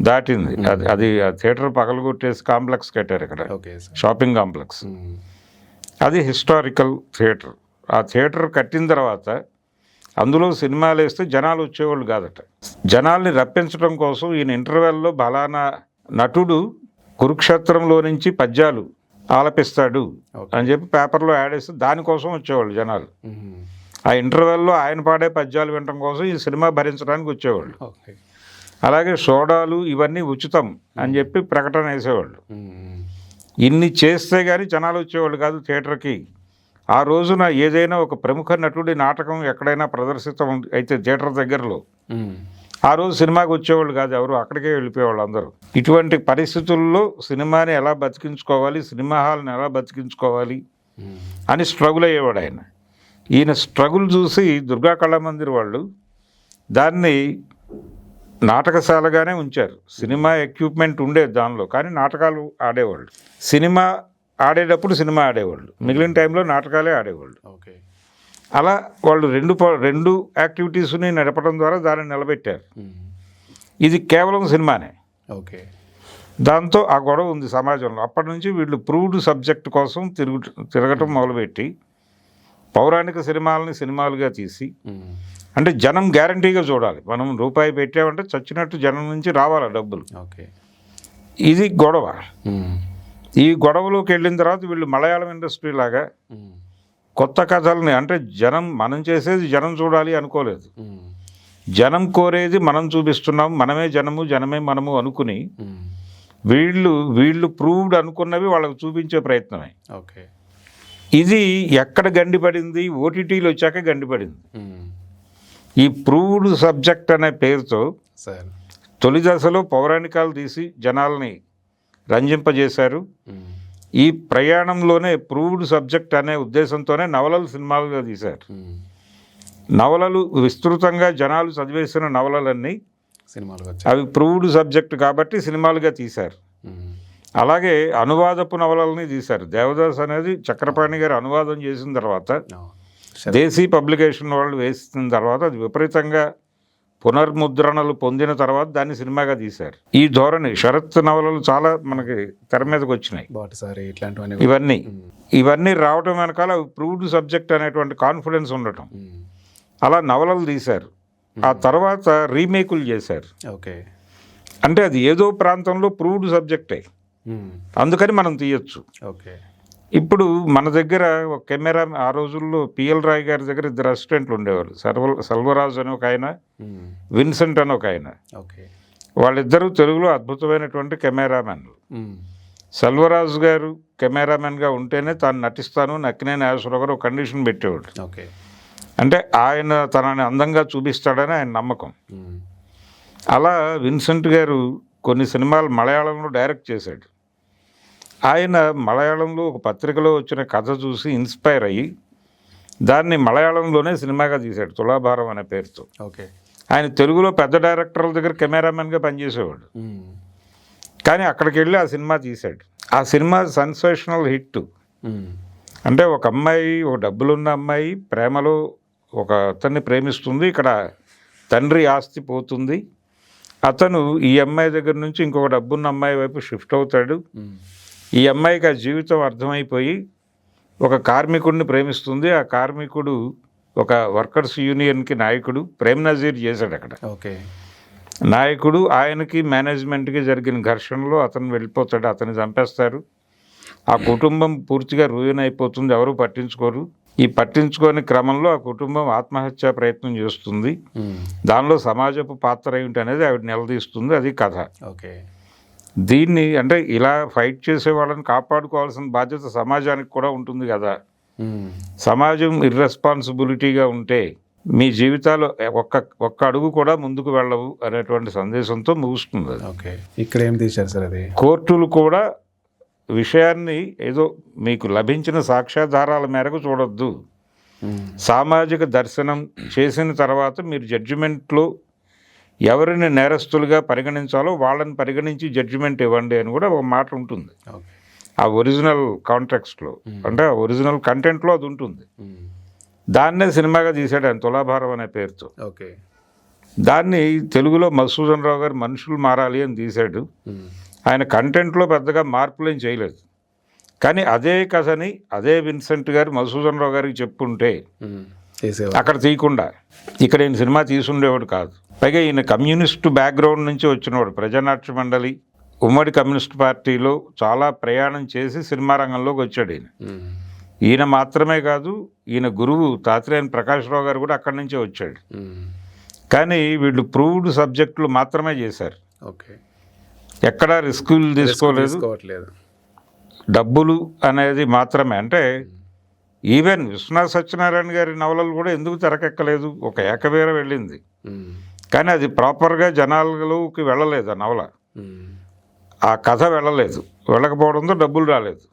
దాటింది. అది ఆ థియేటర్ పగలగొట్టేసి కాంప్లెక్స్ కట్టారు ఇక్కడ, షాపింగ్ కాంప్లెక్స్. అది హిస్టారికల్ థియేటర్. ఆ థియేటర్ కట్టిన తర్వాత అందులో సినిమాలు వేస్తే జనాలు వచ్చేవాళ్ళు కాదట. జనాల్ని రప్పించడం కోసం ఈయన ఇంటర్వెల్లో బలానా నటుడు కురుక్షేత్రంలో నుంచి పద్యాలు ఆలపిస్తాడు అని చెప్పి పేపర్లో యాడ్ వేస్తే దానికోసం వచ్చేవాళ్ళు జనాలు. ఆ ఇంటర్వెల్లో ఆయన పాడే పద్యాలు వినడం కోసం ఈ సినిమా భరించడానికి వచ్చేవాళ్ళు. అలాగే సోడాలు ఇవన్నీ ఉచితం అని చెప్పి ప్రకటన వేసేవాళ్ళు. ఇన్ని చేస్తే కానీ జనాలు వచ్చేవాళ్ళు కాదు థియేటర్కి. ఆ రోజున ఏదైనా ఒక ప్రముఖ నటుడి నాటకం ఎక్కడైనా ప్రదర్శితం అయితే థియేటర్ దగ్గరలో, ఆ రోజు సినిమాకి వచ్చేవాళ్ళు కాదు ఎవరు, అక్కడికే వెళ్ళిపోయేవాళ్ళు అందరూ. ఇటువంటి పరిస్థితుల్లో సినిమాని ఎలా బతికించుకోవాలి, సినిమా హాల్ని ఎలా బతికించుకోవాలి అని స్ట్రగుల్ అయ్యేవాడు ఆయన. ఈయన స్ట్రగుల్ చూసి దుర్గా కళామందిర్ వాళ్ళు దాన్ని నాటకశాలగానే ఉంచారు. సినిమా ఎక్విప్మెంట్ ఉండేది దానిలో, కానీ నాటకాలు ఆడేవాళ్ళు. సినిమా ఆడేటప్పుడు సినిమా ఆడేవాళ్ళు, మిగిలిన టైంలో నాటకాలే ఆడేవాళ్ళు. ఓకే. అలా వాళ్ళు రెండు యాక్టివిటీస్ని నడపడం ద్వారా దాన్ని నిలబెట్టారు. ఇది కేవలం సినిమానే. ఓకే. దాంతో ఆ గొడవ ఉంది సమాజంలో. అప్పటి నుంచి వీళ్ళు ప్రూవ్డ్ సబ్జెక్ట్ కోసం తిరగటం మొదలుపెట్టి పౌరాణిక సినిమాలని సినిమాలుగా తీసి, అంటే జనం గ్యారంటీగా చూడాలి. మనం రూపాయి పెట్టామంటే చచ్చినట్టు జనం నుంచి రావాలి డబ్బులు. ఓకే. ఇది గొడవ. ఈ గొడవలోకి వెళ్ళిన తర్వాత వీళ్ళు మలయాళం ఇండస్ట్రీ లాగా కొత్త కథల్ని, అంటే మనం చేసేది జనం చూడాలి అనుకోలేదు. జనం కోరేది మనం చూపిస్తున్నాం, మనమే జనము జనమే మనము అనుకుని వీళ్ళు ప్రూవ్డ్ అనుకున్నవి వాళ్ళకు చూపించే ప్రయత్నమే. ఓకే. ఇది ఎక్కడ గండిపడింది? ఓటీటీలు వచ్చాక గండిపడింది. ఈ ప్రూవ్డ్ సబ్జెక్ట్ అనే పేరుతో తొలి దశలో పౌరాణికాలు తీసి జనాల్ని రంజింపజేశారు. ఈ ప్రయాణంలోనే ప్రూవ్డ్ సబ్జెక్ట్ అనే ఉద్దేశంతోనే నవలలు సినిమాలుగా తీశారు. నవలలు విస్తృతంగా జనాలు చదివేసిన నవలలన్నీ అవి ప్రూవ్డ్ సబ్జెక్ట్ కాబట్టి సినిమాలుగా తీశారు. అలాగే అనువాదపు నవలల్ని తీశారు. దేవదాస్ అనేది చక్రపాణి గారు అనువాదం చేసిన తర్వాత దేశీ పబ్లికేషన్ వాళ్ళు వేసిన తర్వాత అది విపరీతంగా పునర్ముద్రణలు పొందిన తర్వాత దాన్ని సినిమాగా తీశారు. ఈ ధోరణి శరత్ నవలలు చాలా మనకి తెర మీదకి వచ్చినాయి. బాటసారి ఇట్లాంటివన్నీ ఇవన్నీ రావటం వెనకాల ప్రూవ్డ్ సబ్జెక్ట్ అనేటువంటి కాన్ఫిడెన్స్ ఉండటం. అలా నవలలు తీశారు. ఆ తర్వాత రీమేకులు చేశారు. ఓకే, అంటే అది ఏదో ప్రాంతంలో ప్రూవ్డ్ సబ్జెక్టే, అందుకని మనం తీయొచ్చు. ఓకే. ఇప్పుడు మన దగ్గర ఒక కెమెరా, ఆ రోజుల్లో పిఎల్ రాయ్ గారి దగ్గర 2 అసిస్టెంట్లు ఉండేవారు. సెల్వరాజు అని ఒక ఆయన, విన్సెంట్ అని ఒక ఆయన. ఓకే. వాళ్ళిద్దరూ తెలుగులో అద్భుతమైనటువంటి కెమెరామెన్లు. సెల్వరాజు గారు కెమెరామెన్గా ఉంటేనే తాను నటిస్తాను, నక్కినేని నాగేశ్వరరావు గారు ఒక కండిషన్ పెట్టేవాడు. ఓకే. అంటే ఆయన తనని అందంగా చూపిస్తాడని ఆయన నమ్మకం. అలా విన్సెంట్ గారు కొన్ని సినిమాలు మలయాళంలో డైరెక్ట్ చేశాడు. ఆయన మలయాళంలో ఒక పత్రికలో వచ్చిన కథ చూసి ఇన్స్పైర్ అయ్యి దాన్ని మలయాళంలోనే సినిమాగా తీశాడు, తులాభారం అనే పేరుతో. ఓకే. ఆయన తెలుగులో పెద్ద డైరెక్టర్ల దగ్గర కెమెరామెన్గా పనిచేసేవాడు. కానీ అక్కడికి వెళ్ళి ఆ సినిమా తీశాడు. ఆ సినిమా సెన్సేషనల్ హిట్. అంటే ఒక అమ్మాయి, ఒక డబ్బులున్న అమ్మాయి ప్రేమలో ఒక అతన్ని ప్రేమిస్తుంది. ఇక్కడ తండ్రి ఆస్తి పోతుంది. అతను ఈ అమ్మాయి దగ్గర నుంచి ఇంకొక డబ్బున్న అమ్మాయి వైపు షిఫ్ట్ అవుతాడు. ఈ అమ్మాయికి ఆ జీవితం అర్థమైపోయి ఒక కార్మికుడిని ప్రేమిస్తుంది. ఆ కార్మికుడు ఒక వర్కర్స్ యూనియన్కి నాయకుడు, ప్రేమ్ నజీర్ చేశాడు అక్కడ. ఓకే. నాయకుడు. ఆయనకి మేనేజ్మెంట్కి జరిగిన ఘర్షణలో అతను వెళ్ళిపోతాడు, అతన్ని చంపేస్తారు. ఆ కుటుంబం పూర్తిగా రూయిన్ అయిపోతుంది, ఎవరు పట్టించుకోరు. ఈ పట్టించుకోని క్రమంలో ఆ కుటుంబం ఆత్మహత్యా ప్రయత్నం చేస్తుంది. దానిలో సమాజపు పాత్ర ఏమిటి అనేది ఆవిడ నిలదీస్తుంది. అది కథ. ఓకే. దీన్ని అంటే ఇలా ఫైట్ చేసే వాళ్ళని కాపాడుకోవాల్సిన బాధ్యత సమాజానికి కూడా ఉంటుంది కదా. సమాజం ఇర్రెస్పాన్సిబిలిటీగా ఉంటే మీ జీవితాలు ఒక్క అడుగు కూడా ముందుకు వెళ్ళవు అనేటువంటి సందేశంతో ముగుస్తుంది అది. ఓకే. ఇక్కడ ఏం తీశారు సార్ అది? కోర్టులు కూడా విషయాన్ని ఏదో మీకు లభించిన సాక్ష్యాధారాల మేరకు చూడొద్దు. సామాజిక దర్శనం చేసిన తర్వాత మీరు జడ్జిమెంట్లో ఎవరిని నేరస్తులుగా పరిగణించాలో వాళ్ళని పరిగణించి జడ్జిమెంట్ ఇవ్వండి అని కూడా ఒక మాట ఉంటుంది. ఆ ఒరిజినల్ కాంటెక్స్ట్లో, అంటే ఆ ఒరిజినల్ కంటెంట్లో అది ఉంటుంది. దాన్నే సినిమాగా తీశాడు ఆయన, తులాభారం అనే పేరుతో. ఓకే. దాన్ని తెలుగులో మధుసూదన్ రావు గారు మనుషులు మారాలి అని తీశాడు. ఆయన కంటెంట్లో పెద్దగా మార్పులేం చేయలేదు. కానీ అదే కథని అదే విన్సెంట్ గారు మధుసూదన్ రావు గారికి చెప్పుంటే అక్కడ తీయకుండా ఇక్కడ ఈయన సినిమా తీసుండేవాడు కాదు. పైగా ఈయన కమ్యూనిస్టు బ్యాక్గ్రౌండ్ నుంచి వచ్చినవాడు. ప్రజానాట్య మండలి, ఉమ్మడి కమ్యూనిస్ట్ పార్టీలో చాలా ప్రయాణం చేసి సినిమా రంగంలోకి వచ్చాడు ఈయన. ఈయన మాత్రమే కాదు, ఈయన గురువు తాతిరేని ప్రకాశ్రావు గారు కూడా అక్కడి నుంచే వచ్చాడు. కానీ వీళ్ళు ప్రూవ్డ్ సబ్జెక్టులు మాత్రమే చేశారు. ఓకే. ఎక్కడా రిస్కులు తీసుకోలేదు. డబ్బులు అనేది మాత్రమే. అంటే ఈవెన్ విశ్వనాథ సత్యనారాయణ గారి నవలలు కూడా ఎందుకు తెరకెక్కలేదు? ఒక ఏకవీర వెళ్ళింది, కానీ అది ప్రాపర్గా జనాలలోకి వెళ్ళలేదు. ఆ నవల, ఆ కథ వెళ్ళలేదు. వెళ్ళకపోవడంతో డబ్బులు రాలేదు.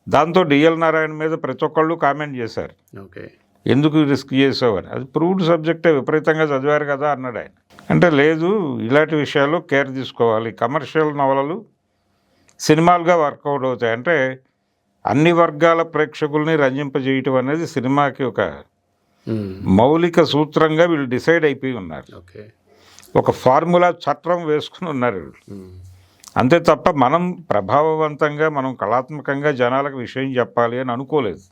దాంతో డిఎల్ నారాయణ మీద ప్రతి ఒక్కళ్ళు కామెంట్ చేశారు, ఓకే, ఎందుకు రిస్క్ చేసావని. అది ప్రూవ్డ్ సబ్జెక్టే, విపరీతంగా చదివారు కదా అన్నాడు ఆయన. అంటే లేదు, ఇలాంటి విషయాల్లో కేర్ తీసుకోవాలి. కమర్షియల్ నవలలు సినిమాలుగా వర్కౌట్ అవుతాయి. అంటే అన్ని వర్గాల ప్రేక్షకుల్ని రంజింపజేయటం అనేది సినిమాకి ఒక మౌలిక సూత్రంగా వీళ్ళు డిసైడ్ అయిపోయి ఉన్నారు. ఒక ఫార్ములా చట్రం వేసుకుని ఉన్నారు వీళ్ళు. అంతే తప్ప మనం ప్రభావవంతంగా, మనం కళాత్మకంగా జనాలకు విషయం చెప్పాలి అని అనుకోలేదు.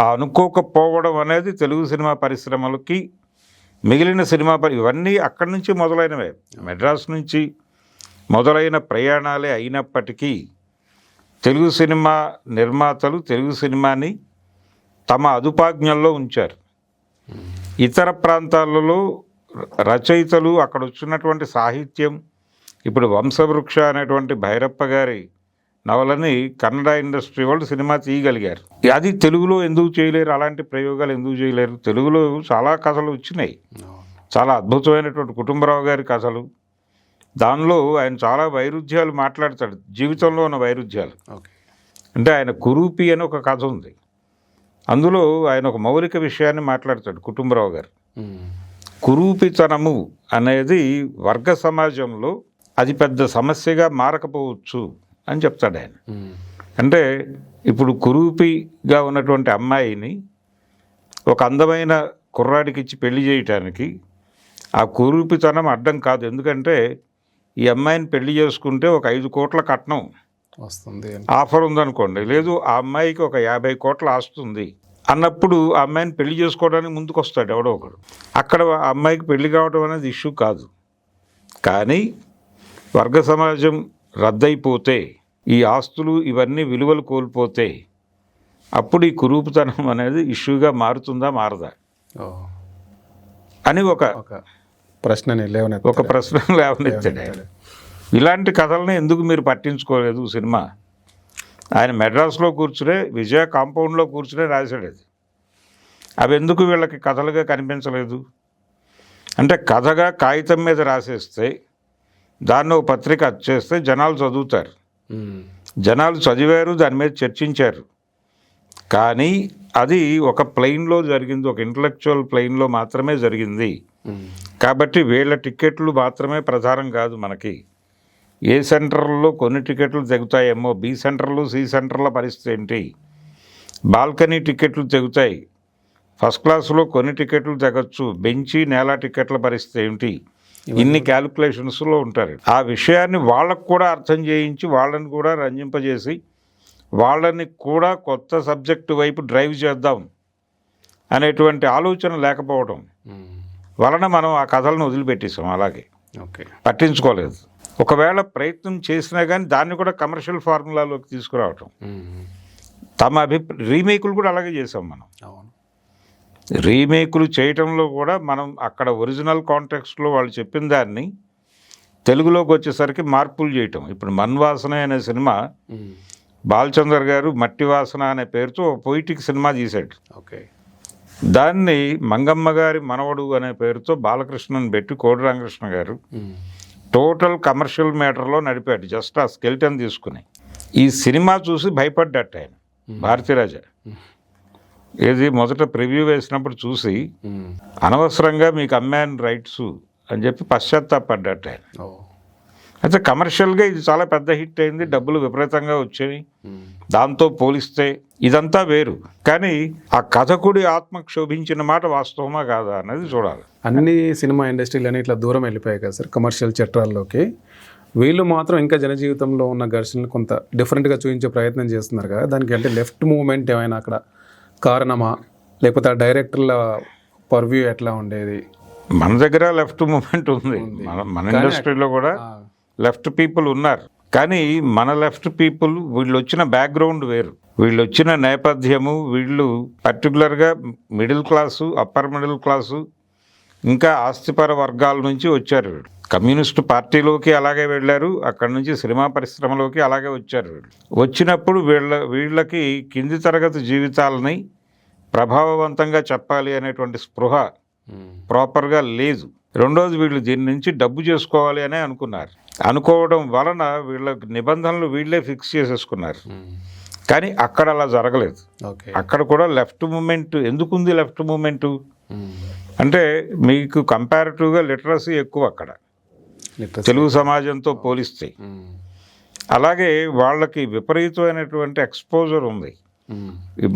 ఆ అనుకోకపోవడం అనేది తెలుగు సినిమా పరిశ్రమలకి, మిగిలిన సినిమా ఇవన్నీ అక్కడి నుంచి మొదలైనవే, మెడ్రాస్ నుంచి మొదలైన ప్రయాణాలే అయినప్పటికీ తెలుగు సినిమా నిర్మాతలు తెలుగు సినిమాని తమ అదుపాజ్ఞల్లో ఉంచారు. ఇతర ప్రాంతాలలో రచయితలు, అక్కడ వచ్చినటువంటి సాహిత్యం, ఇప్పుడు వంశవృక్ష అనేటువంటి భైరప్ప గారి నవలని కన్నడ ఇండస్ట్రీ వాళ్ళు సినిమా తీయగలిగారు. అది తెలుగులో ఎందుకు చేయలేరు? అలాంటి ప్రయోగాలు ఎందుకు చేయలేరు? తెలుగులో చాలా కథలు వచ్చినాయి, చాలా అద్భుతమైనటువంటి కుటుంబరావు గారి కథలు. దానిలో ఆయన చాలా వైరుధ్యాలు మాట్లాడతాడు, జీవితంలో ఉన్న వైరుధ్యాలు. అంటే ఆయన కురూపి అని ఒక కథ ఉంది, అందులో ఆయన ఒక మౌలిక విషయాన్ని మాట్లాడతాడు కుటుంబరావు గారు. కురూపితనము అనేది వర్గ సమాజంలో అది పెద్ద సమస్యగా మారకపోవచ్చు అని చెప్తాడు ఆయన. అంటే ఇప్పుడు కురూపిగా ఉన్నటువంటి అమ్మాయిని ఒక అందమైన కుర్రాడికి ఇచ్చి పెళ్లి చేయటానికి ఆ కురూపితనం అడ్డం కాదు. ఎందుకంటే ఈ అమ్మాయిని పెళ్లి చేసుకుంటే ఒక 5 కోట్ల కట్నం వస్తుంది. ఆఫర్ ఉందనుకోండి, లేదు ఆ అమ్మాయికి ఒక 50 కోట్ల ఆస్తుంది అన్నప్పుడు ఆ అమ్మాయిని పెళ్లి చేసుకోవడానికి ముందుకు వస్తాడు ఎవడో ఒకడు. అక్కడ ఆ అమ్మాయికి పెళ్లి కావడం అనేది ఇష్యూ కాదు. కానీ వర్గ సమాజం రద్దయిపోతే, ఈ ఆస్తులు ఇవన్నీ విలువలు కోల్పోతే అప్పుడు ఈ కురూపుతనం అనేది ఇష్యూగా మారుతుందా మారదా అని ఒక ప్రశ్నని లేవనెత్తాడు. ఇలాంటి కథల్ని ఎందుకు మీరు పట్టించుకోలేదు? సినిమా ఆయన మెడ్రాస్లో కూర్చునే విజయ కాంపౌండ్లో కూర్చునే రాశాడు అది. అవి ఎందుకు వీళ్ళకి కథలుగా కనిపించలేదు? అంటే కథగా కాగితం మీద రాసేస్తే దాన్ని ఒక పత్రిక వచ్చేస్తే జనాలు చదువుతారు, జనాలు చదివారు, దాని మీద చర్చించారు. కానీ అది ఒక ప్లెయిన్లో జరిగింది, ఒక ఇంటలెక్చువల్ ప్లెయిన్లో మాత్రమే జరిగింది. కాబట్టి వీళ్ళ టికెట్లు మాత్రమే ప్రధానం కాదు. మనకి ఏ సెంటర్లో కొన్ని టికెట్లు తెగుతాయేమో, బి సెంటర్లు సి సెంటర్ల పరిస్థితి ఏంటి, బాల్కనీ టికెట్లు తెగుతాయి, ఫస్ట్ క్లాస్లో కొన్ని టికెట్లు తెగచ్చు, బెంచి నేల టికెట్ల పరిస్థితి ఏంటి, ఇన్ని క్యాలిక్యులేషన్స్లో ఉంటారు. ఆ విషయాన్ని వాళ్ళకు కూడా అర్థం చేయించి వాళ్ళని కూడా రంజింపజేసి వాళ్ళని కూడా కొత్త సబ్జెక్టు వైపు డ్రైవ్ చేద్దాం అనేటువంటి ఆలోచన లేకపోవడం వలన మనం ఆ కథలను వదిలిపెట్టేసాం, అలాగే పట్టించుకోలేదు. ఒకవేళ ప్రయత్నం చేసినా కానీ దాన్ని కూడా కమర్షియల్ ఫార్ములాలోకి తీసుకురావటం. తమ రీమేకులు కూడా అలాగే చేసాం మనం. రీమేకులు చేయటంలో కూడా మనం అక్కడ ఒరిజినల్ కాంటెక్స్ట్లో వాళ్ళు చెప్పిన దాన్ని తెలుగులోకి వచ్చేసరికి మార్పులు చేయటం. ఇప్పుడు మన్వాసన అనే సినిమా బాలచందర్ గారు మట్టి వాసన అనే పేరుతో పొయిటిక్ సినిమా తీశాడు. దాన్ని మంగమ్మ గారి మనవడు అనే పేరుతో బాలకృష్ణని పెట్టి కోడి రామకృష్ణ గారు టోటల్ కమర్షియల్ మ్యాటర్లో నడిపాడు, జస్ట్ ఆ స్కెల్టన్ తీసుకుని. ఈ సినిమా చూసి భయపడ్డట్టు ఆయన భారతీరాజా. ఏది మొదట ప్రివ్యూ వేసినప్పుడు చూసి అనవసరంగా మీకు అమ్మాయిన్ రైట్స్ అని చెప్పి పశ్చాత్తాపడ్డట్టు ఆయన. అయితే కమర్షియల్గా ఇది చాలా పెద్ద హిట్ అయింది, డబ్బులు విపరీతంగా వచ్చాయి. దాంతో పోలిస్తే ఇదంతా వేరు. కానీ ఆ కథకుడి ఆత్మ క్షోభించిన మాట వాస్తవమా కాదా అన్నది చూడాలి. అన్ని సినిమా ఇండస్ట్రీలని ఇట్లా దూరం వెళ్ళిపోయాయి కదా సార్ కమర్షియల్ చట్టాల్లోకి. వీళ్ళు మాత్రం ఇంకా జనజీవితంలో ఉన్న ఘర్షణలు కొంత డిఫరెంట్గా చూపించే ప్రయత్నం చేస్తున్నారు కదా. దానికి అంటే లెఫ్ట్ మూవ్మెంట్ ఏమైనా అక్కడ కారణమా, లేకపోతే ఆ డైరెక్టర్ల పర్వ్యూ ఎట్లా ఉండేది? మన దగ్గర లెఫ్ట్ మూవ్మెంట్ ఉంది, మన ఇండస్ట్రీలో కూడా లెఫ్ట్ పీపుల్ ఉన్నారు. కానీ మన లెఫ్ట్ పీపుల్ వీళ్ళు వచ్చిన బ్యాక్గ్రౌండ్ వేరు, వీళ్ళు వచ్చిన నేపథ్యము, వీళ్ళు పర్టికులర్గా middle class, upper middle class, ఇంకా ఆస్తిపర వర్గాల నుంచి వచ్చారు. వీళ్ళు కమ్యూనిస్టు పార్టీలోకి అలాగే వెళ్ళారు, అక్కడి నుంచి సినిమా పరిశ్రమలోకి అలాగే వచ్చారు. వీళ్ళు వచ్చినప్పుడు వీళ్ళకి కింది తరగతి జీవితాలని ప్రభావవంతంగా చెప్పాలి అనేటువంటి స్పృహ ప్రాపర్గా లేదు. రెండోది వీళ్ళు దీని నుంచి డబ్బు చేసుకోవాలి అనే అనుకున్నారు. అనుకోవడం వలన వీళ్ళ నిబంధనలు వీళ్ళే ఫిక్స్ చేసేసుకున్నారు. కానీ అక్కడ అలా జరగలేదు. అక్కడ కూడా లెఫ్ట్ మూమెంట్ ఎందుకుంది? లెఫ్ట్ మూమెంట్ అంటే మీకు కంపారిటివ్గా లిటరసీ ఎక్కువ అక్కడ తెలుగు సమాజంతో పోలిస్తే. అలాగే వాళ్ళకి విపరీతమైనటువంటి ఎక్స్పోజర్ ఉంది.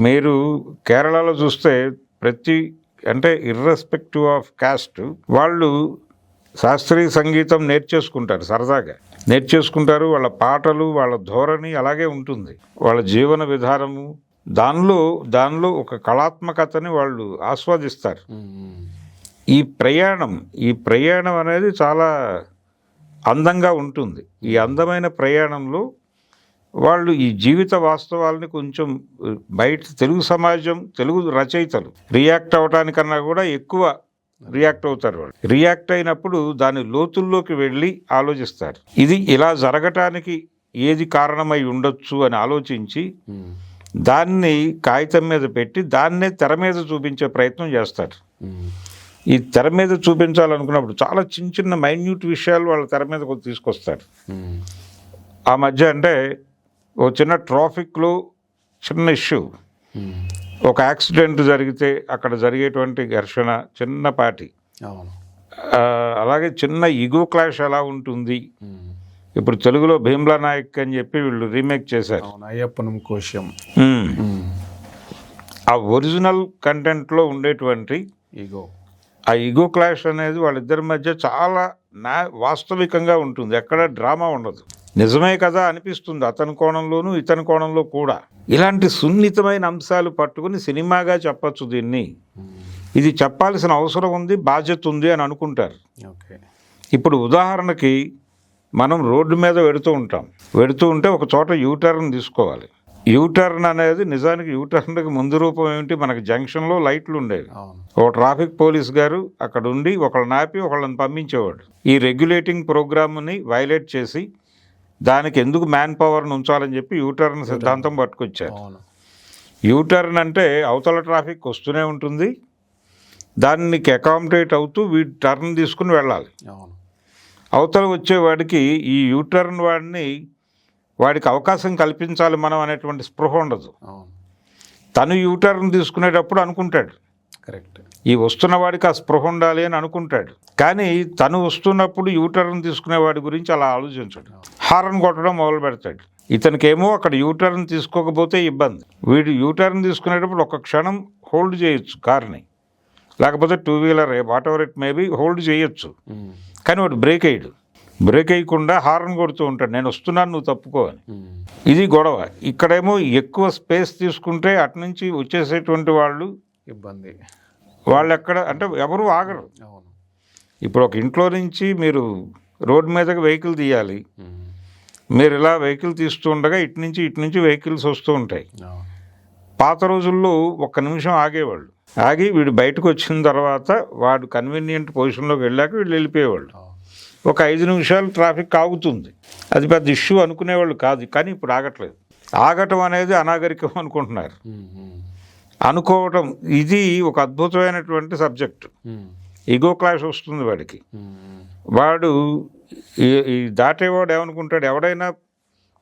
మీరు కేరళలో చూస్తే అంటే ఇర్రెస్పెక్టివ్ ఆఫ్ కాస్ట్ వాళ్ళు శాస్త్రీయ సంగీతం నేర్చేసుకుంటారు, సరదాగా నేర్చేసుకుంటారు. వాళ్ళ పాటలు, వాళ్ళ ధోరణి అలాగే ఉంటుంది, వాళ్ళ జీవన విధానము, దానిలో ఒక కళాత్మకతని వాళ్ళు ఆస్వాదిస్తారు. ఈ ప్రయాణం అనేది చాలా అందంగా ఉంటుంది. ఈ అందమైన ప్రయాణంలో వాళ్ళు ఈ జీవిత వాస్తవాలని కొంచెం బయట తెలుగు సమాజం, తెలుగు రచయితలు రియాక్ట్ అవటానికన్నా కూడా ఎక్కువ రియాక్ట్ అవుతారు. వాళ్ళు రియాక్ట్ అయినప్పుడు దాని లోతుల్లోకి వెళ్ళి ఆలోచిస్తారు. ఇది ఇలా జరగటానికి ఏది కారణమై ఉండొచ్చు అని ఆలోచించి దాన్ని కాగితం మీద పెట్టి దాన్నే తెర మీద చూపించే ప్రయత్నం చేస్తారు. ఈ తెర మీద చూపించాలనుకున్నప్పుడు చాలా చిన్న మైన్యూట్ విషయాలు వాళ్ళ తెర మీద తీసుకొస్తారు. ఆ మధ్య అంటే ఓ చిన్న ట్రాఫిక్లో చిన్న ఇష్యూ, ఒక యాక్సిడెంట్ జరిగితే అక్కడ జరిగేటువంటి ఘర్షణ చిన్నపాటి, అలాగే చిన్న ఈగో క్లాష్ ఎలా ఉంటుంది. ఇప్పుడు తెలుగులో భీమ్లా నాయక్ అని చెప్పి వీళ్ళు రీమేక్ చేశారు, అయ్యప్పనం కోశం. ఆ ఒరిజినల్ కంటెంట్లో ఉండేటువంటి ఆ ఈగో క్లాష్ అనేది వాళ్ళిద్దరి మధ్య చాలా వాస్తవికంగా ఉంటుంది, ఎక్కడ డ్రామా ఉండదు. నిజమే కదా అనిపిస్తుంది అతని కోణంలోనూ ఇతని కోణంలో కూడా. ఇలాంటి సున్నితమైన అంశాలు పట్టుకుని సినిమాగా చెప్పచ్చు దీన్ని. ఇది చెప్పాల్సిన అవసరం ఉంది, బాధ్యత ఉంది అని అనుకుంటారు. ఓకే. ఇప్పుడు ఉదాహరణకి మనం రోడ్డు మీద వెడుతూ ఉంటే ఒక చోట యూటర్న్ తీసుకోవాలి. యూటర్న్ అనేది నిజానికి యూటర్న్కి ముందు రూపం ఏమిటి, మనకి జంక్షన్లో లైట్లు ఉండేవి. ఓ ట్రాఫిక్ పోలీస్ గారు అక్కడ ఉండి ఒకళ్ళని ఆపి ఒకళ్ళని పంపించేవాడు. ఈ రెగ్యులేటింగ్ ప్రోగ్రామ్ని వైలేట్ చేసి దానికి ఎందుకు మ్యాన్ పవర్ని ఉంచాలని చెప్పి యూటర్న్ సిద్ధాంతం పట్టుకొచ్చారు. యూటర్న్ అంటే అవతల ట్రాఫిక్ వస్తూనే ఉంటుంది, దానికి అకామిడేట్ అవుతూ వీడు టర్న్ తీసుకుని వెళ్ళాలి. అవతల వచ్చేవాడికి ఈ యూటర్న్ వాడికి అవకాశం కల్పించాలి మనం అనేటువంటి స్పృహ ఉండదు. తను యూటర్న్ తీసుకునేటప్పుడు అనుకుంటాడు, కరెక్ట్, ఈ వస్తున్న వాడికి ఆ స్పృహ ఉండాలి అని అనుకుంటాడు. కానీ తను వస్తున్నప్పుడు యూటర్న్ తీసుకునేవాడి గురించి అలా ఆలోచించాడు. హారన్ కొట్టడం మొదలు పెడతాడు. ఇతనికేమో అక్కడ యూటర్న్ తీసుకోకపోతే ఇబ్బంది. వీడు యూటర్న్ తీసుకునేటప్పుడు ఒక క్షణం హోల్డ్ చేయొచ్చు కార్ని, లేకపోతే two wheeler what ever it maybe hold చేయొచ్చు. కానీ వాడు బ్రేక్ వేయకుండా హారన్ కొడుతూ ఉంటాడు, నేను వస్తున్నాను నువ్వు తప్పుకో అని. ఇది గొడవ. ఇక్కడేమో ఎక్కువ స్పేస్ తీసుకుంటే అటు నుంచి వచ్చేసేటువంటి వాళ్ళు ఇబ్బంది. వాళ్ళు ఎక్కడ అంటే ఎవరు ఆగరు. ఇప్పుడు ఒక ఇంట్లో నుంచి మీరు రోడ్డు మీదకి వెహికల్ తీయాలి, మీరు ఇలా వెహికల్ తీస్తూ ఉండగా ఇటు నుంచి వెహికల్స్ వస్తూ ఉంటాయి. పాత రోజుల్లో 1 నిమిషం ఆగేవాళ్ళు, ఆగి వీడు బయటకు వచ్చిన తర్వాత వాడు కన్వీనియంట్ పొజిషన్లోకి వెళ్ళాక వీళ్ళు వెళ్ళిపోయేవాళ్ళు. ఒక 5 నిమిషాలు ట్రాఫిక్ ఆగుతుంది, అది పెద్ద ఇష్యూ అనుకునేవాళ్ళు కాదు. కానీ ఇప్పుడు ఆగట్లేదు. ఆగటం అనేది అనాగరికం అనుకుంటున్నారు. అనుకోవటం ఇది ఒక అద్భుతమైనటువంటి సబ్జెక్టు. ఈగో క్లాష్ వస్తుంది వాడికి. వాడు ఈ దాటేవాడు ఏమనుకుంటాడు, ఎవడైనా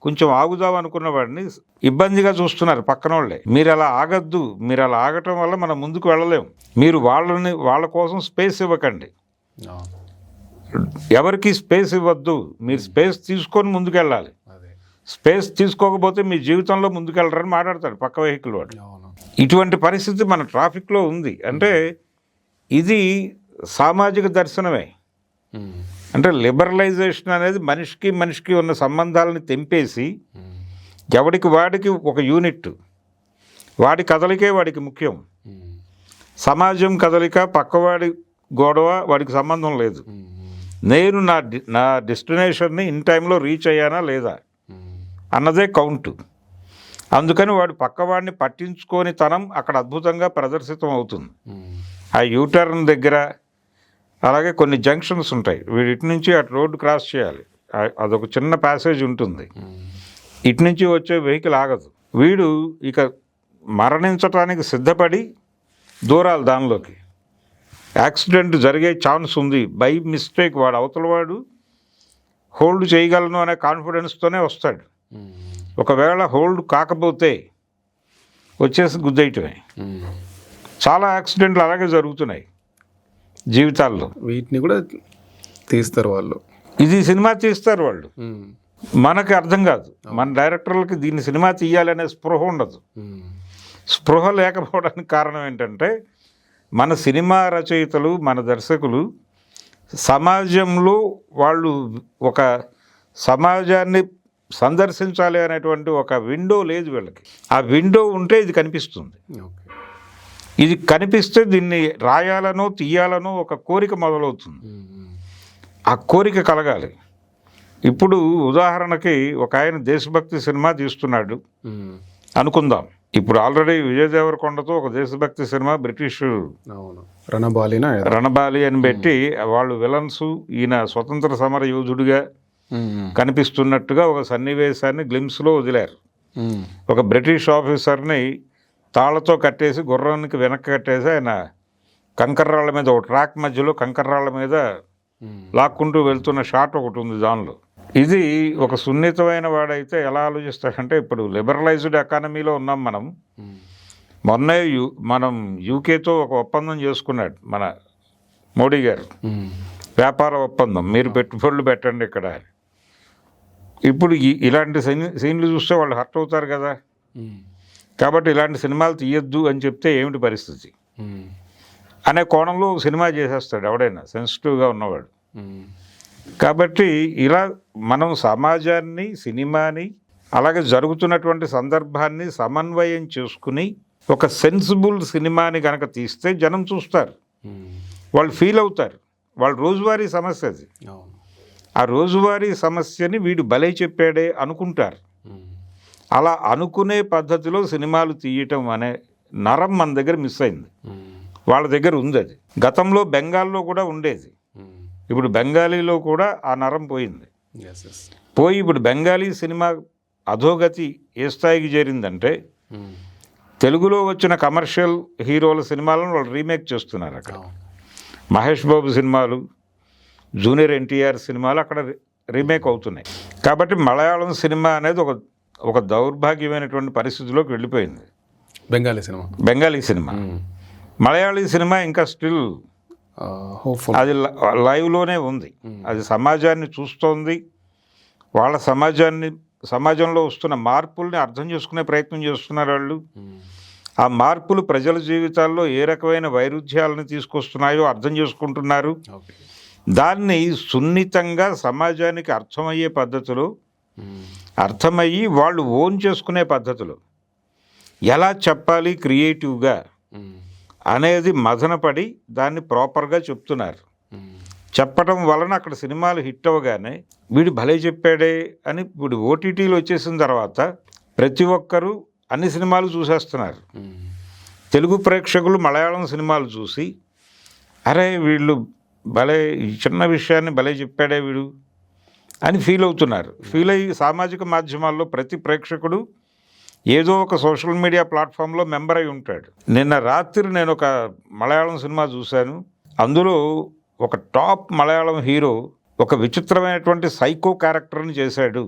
కొంచెం ఆగుదాం అనుకున్న వాడిని ఇబ్బందిగా చూస్తున్నారు పక్కన వాళ్ళే. మీరు అలా ఆగద్దు, మీరు అలా ఆగటం వల్ల మనం ముందుకు వెళ్ళలేము. మీరు వాళ్ళ కోసం స్పేస్ ఇవ్వకండి, ఎవరికి స్పేస్ ఇవ్వద్దు. మీరు స్పేస్ తీసుకొని ముందుకెళ్ళాలి. స్పేస్ తీసుకోకపోతే మీ జీవితంలో ముందుకెళ్ళరని మాట్లాడతాడు పక్క వెహికల్ వాడు. ఇటువంటి పరిస్థితి మన ట్రాఫిక్లో ఉంది. అంటే ఇది సామాజిక దర్శనమే. అంటే లిబరలైజేషన్ అనేది మనిషికి ఉన్న సంబంధాలని తెంపేసి ఎవడికి వాడికి ఒక యూనిట్, వాడి కదలికే వాడికి ముఖ్యం. సమాజం కదలిక, పక్కవాడి గొడవ వాడికి సంబంధం లేదు. నేను నా డెస్టినేషన్ని ఇన్ టైంలో రీచ్ అయ్యానా లేదా అన్నదే కౌంటు. అందుకని వాడు పక్కవాడిని పట్టించుకొని తనం అక్కడ అద్భుతంగా ప్రదర్శితం అవుతుంది. ఆ యూటర్న్ దగ్గర అలాగే కొన్ని జంక్షన్స్ ఉంటాయి, వీడి నుంచి అటు రోడ్డు క్రాస్ చేయాలి, అదొక చిన్న ప్యాసేజ్ ఉంటుంది, ఇటు నుంచి వచ్చే వెహికల్ ఆగదు. వీడు ఇక మరణించటానికి సిద్ధపడి దూరాలు దానిలోకి. యాక్సిడెంట్ జరిగే ఛాన్స్ ఉంది. బై మిస్టేక్ వాడు అవతలవాడు హోల్డ్ చేయగలను అనే కాన్ఫిడెన్స్తోనే వస్తాడు. ఒకవేళ హోల్డ్ కాకపోతే వచ్చేసి గుద్దేయటమే. చాలా యాక్సిడెంట్లు అలాగే జరుగుతున్నాయి జీవితాల్లో. వీటిని కూడా తీస్తారు వాళ్ళు. ఇది సినిమా తీస్తారు వాళ్ళు, మనకి అర్థం కాదు. మన డైరెక్టర్లకి దీన్ని సినిమా తీయాలనే స్పృహ ఉండదు. స్పృహ లేకపోవడానికి కారణం ఏంటంటే మన సినిమా రచయితలు, మన దర్శకులు సమాజంలో వాళ్ళు ఒక సమాజాన్ని సందర్శించాలి అనేటువంటి ఒక విండో లేదు వీళ్ళకి. ఆ విండో ఉంటే ఇది కనిపిస్తుంది. ఇది కనిపిస్తే దీన్ని రాయాలనో తీయాలనో ఒక కోరిక మొదలవుతుంది. ఆ కోరిక కలగాలి. ఇప్పుడు ఉదాహరణకి ఒక ఆయన దేశభక్తి సినిమా తీస్తున్నాడు అనుకుందాం. ఇప్పుడు విజయ్ దేవరకొండతో ఒక దేశభక్తి సినిమా బ్రిటిష్ రణబాలి అని పెట్టి వాళ్ళు విలన్స్, ఈయన స్వతంత్ర సమర యోధుడిగా కనిపిస్తున్నట్టుగా ఒక సన్నివేశాన్ని గ్లిమ్స్లో వదిలారు. ఒక బ్రిటిష్ ఆఫీసర్ని తాళ్లతో కట్టేసి గుర్రానికి వెనక్కి కట్టేసి ఆయన కంకర్రాళ్ళ మీద, ఒక ట్రాక్ మధ్యలో కంకర్రాళ్ళ మీద లాక్కుంటూ వెళ్తున్న షాట్ ఒకటి ఉంది దానిలో. ఇది ఒక సున్నితమైన వాడైతే ఎలా ఆలోచిస్తాడంటే, ఇప్పుడు లిబరలైజ్డ్ ఎకానమీలో ఉన్నాం మనం. మొన్నే మనం యూకేతో ఒక ఒప్పందం చేసుకున్నాడు మన మోడీ గారు, వ్యాపార ఒప్పందం, మీరు పెట్టుబడులు పెట్టండి ఇక్కడ. ఇప్పుడు ఇలాంటి సీన్లు చూస్తే వాళ్ళు హర్ట్ అవుతారు కదా. కాబట్టి ఇలాంటి సినిమాలు తీయొద్దు అని చెప్తే ఏమిటి పరిస్థితి? అనే కోణంలో సినిమా చేసేస్తాడు ఎవడైనా సెన్సిటివ్గా ఉన్నవాడు. కాబట్టి ఇలా మనం సమాజాన్ని, సినిమాని, అలాగే జరుగుతున్నటువంటి సందర్భాన్ని సమన్వయం చేసుకుని ఒక సెన్సిబుల్ సినిమాని కనుక తీస్తే జనం చూస్తారు, వాళ్ళు ఫీల్ అవుతారు. వాళ్ళ రోజువారీ సమస్య అది. ఆ రోజువారీ సమస్యని వీడు భలే చెప్పాడే అనుకుంటారు. అలా అనుకునే పద్ధతిలో సినిమాలు తీయటం అనే నరం మన దగ్గర మిస్ అయింది. వాళ్ళ దగ్గర ఉంది అది. గతంలో బెంగాల్లో కూడా ఉండేది, ఇప్పుడు బెంగాలీలో కూడా ఆ నరం పోయింది. పోయి ఇప్పుడు బెంగాలీ సినిమా అధోగతి ఏ స్థాయికి చేరిందంటే తెలుగులో వచ్చిన కమర్షియల్ హీరోల సినిమాలను వాళ్ళు రీమేక్ చేస్తున్నారు. అక్కడ మహేష్ బాబు సినిమాలు, జూనియర్ ఎన్టీఆర్ సినిమాలు అక్కడ రీమేక్ అవుతున్నాయి. కాబట్టి మలయాళం సినిమా అనేది ఒక దౌర్భాగ్యమైనటువంటి పరిస్థితిలోకి వెళ్ళిపోయింది. బెంగాలీ సినిమా మలయాళీ సినిమా ఇంకా స్టిల్ అది లైవ్లోనే ఉంది. అది సమాజాన్ని చూస్తోంది. వాళ్ళ సమాజంలో వస్తున్న మార్పుల్ని అర్థం చేసుకునే ప్రయత్నం చేస్తున్నారు వాళ్ళు. ఆ మార్పులు ప్రజల జీవితాల్లో ఏ రకమైన వైరుధ్యాలను తీసుకొస్తున్నాయో అర్థం చేసుకుంటున్నారు. దాన్ని సున్నితంగా సమాజానికి అర్థమయ్యే పద్ధతిలో, అర్థమయ్యి వాళ్ళు ఓన్ చేసుకునే పద్ధతిలో ఎలా చెప్పాలి క్రియేటివ్గా అనేది మదనపడి దాన్ని ప్రాపర్గా చెప్తున్నారు. చెప్పటం వలన అక్కడ సినిమాలు హిట్ అవ్వగానే వీడు భలే చెప్పాడే అని ఇప్పుడు ఓటీటీలు వచ్చేసిన తర్వాత ప్రతి ఒక్కరూ అన్ని సినిమాలు చూసేస్తున్నారు. తెలుగు ప్రేక్షకులు మలయాళం సినిమాలు చూసి అరే వీళ్ళు భలే ఈ చిన్న విషయాన్ని భలే చెప్పాడే వీడు అని ఫీల్ అవుతున్నారు. ఫీల్ అయ్యి సామాజిక మాధ్యమాల్లో ప్రతి ప్రేక్షకుడు ఏదో ఒక సోషల్ మీడియా ప్లాట్ఫామ్లో మెంబర్ అయి ఉంటాడు. నిన్న రాత్రి నేను ఒక మలయాళం సినిమా చూశాను. అందులో ఒక టాప్ మలయాళం హీరో ఒక విచిత్రమైనటువంటి సైకో క్యారెక్టర్ని చేశాడు.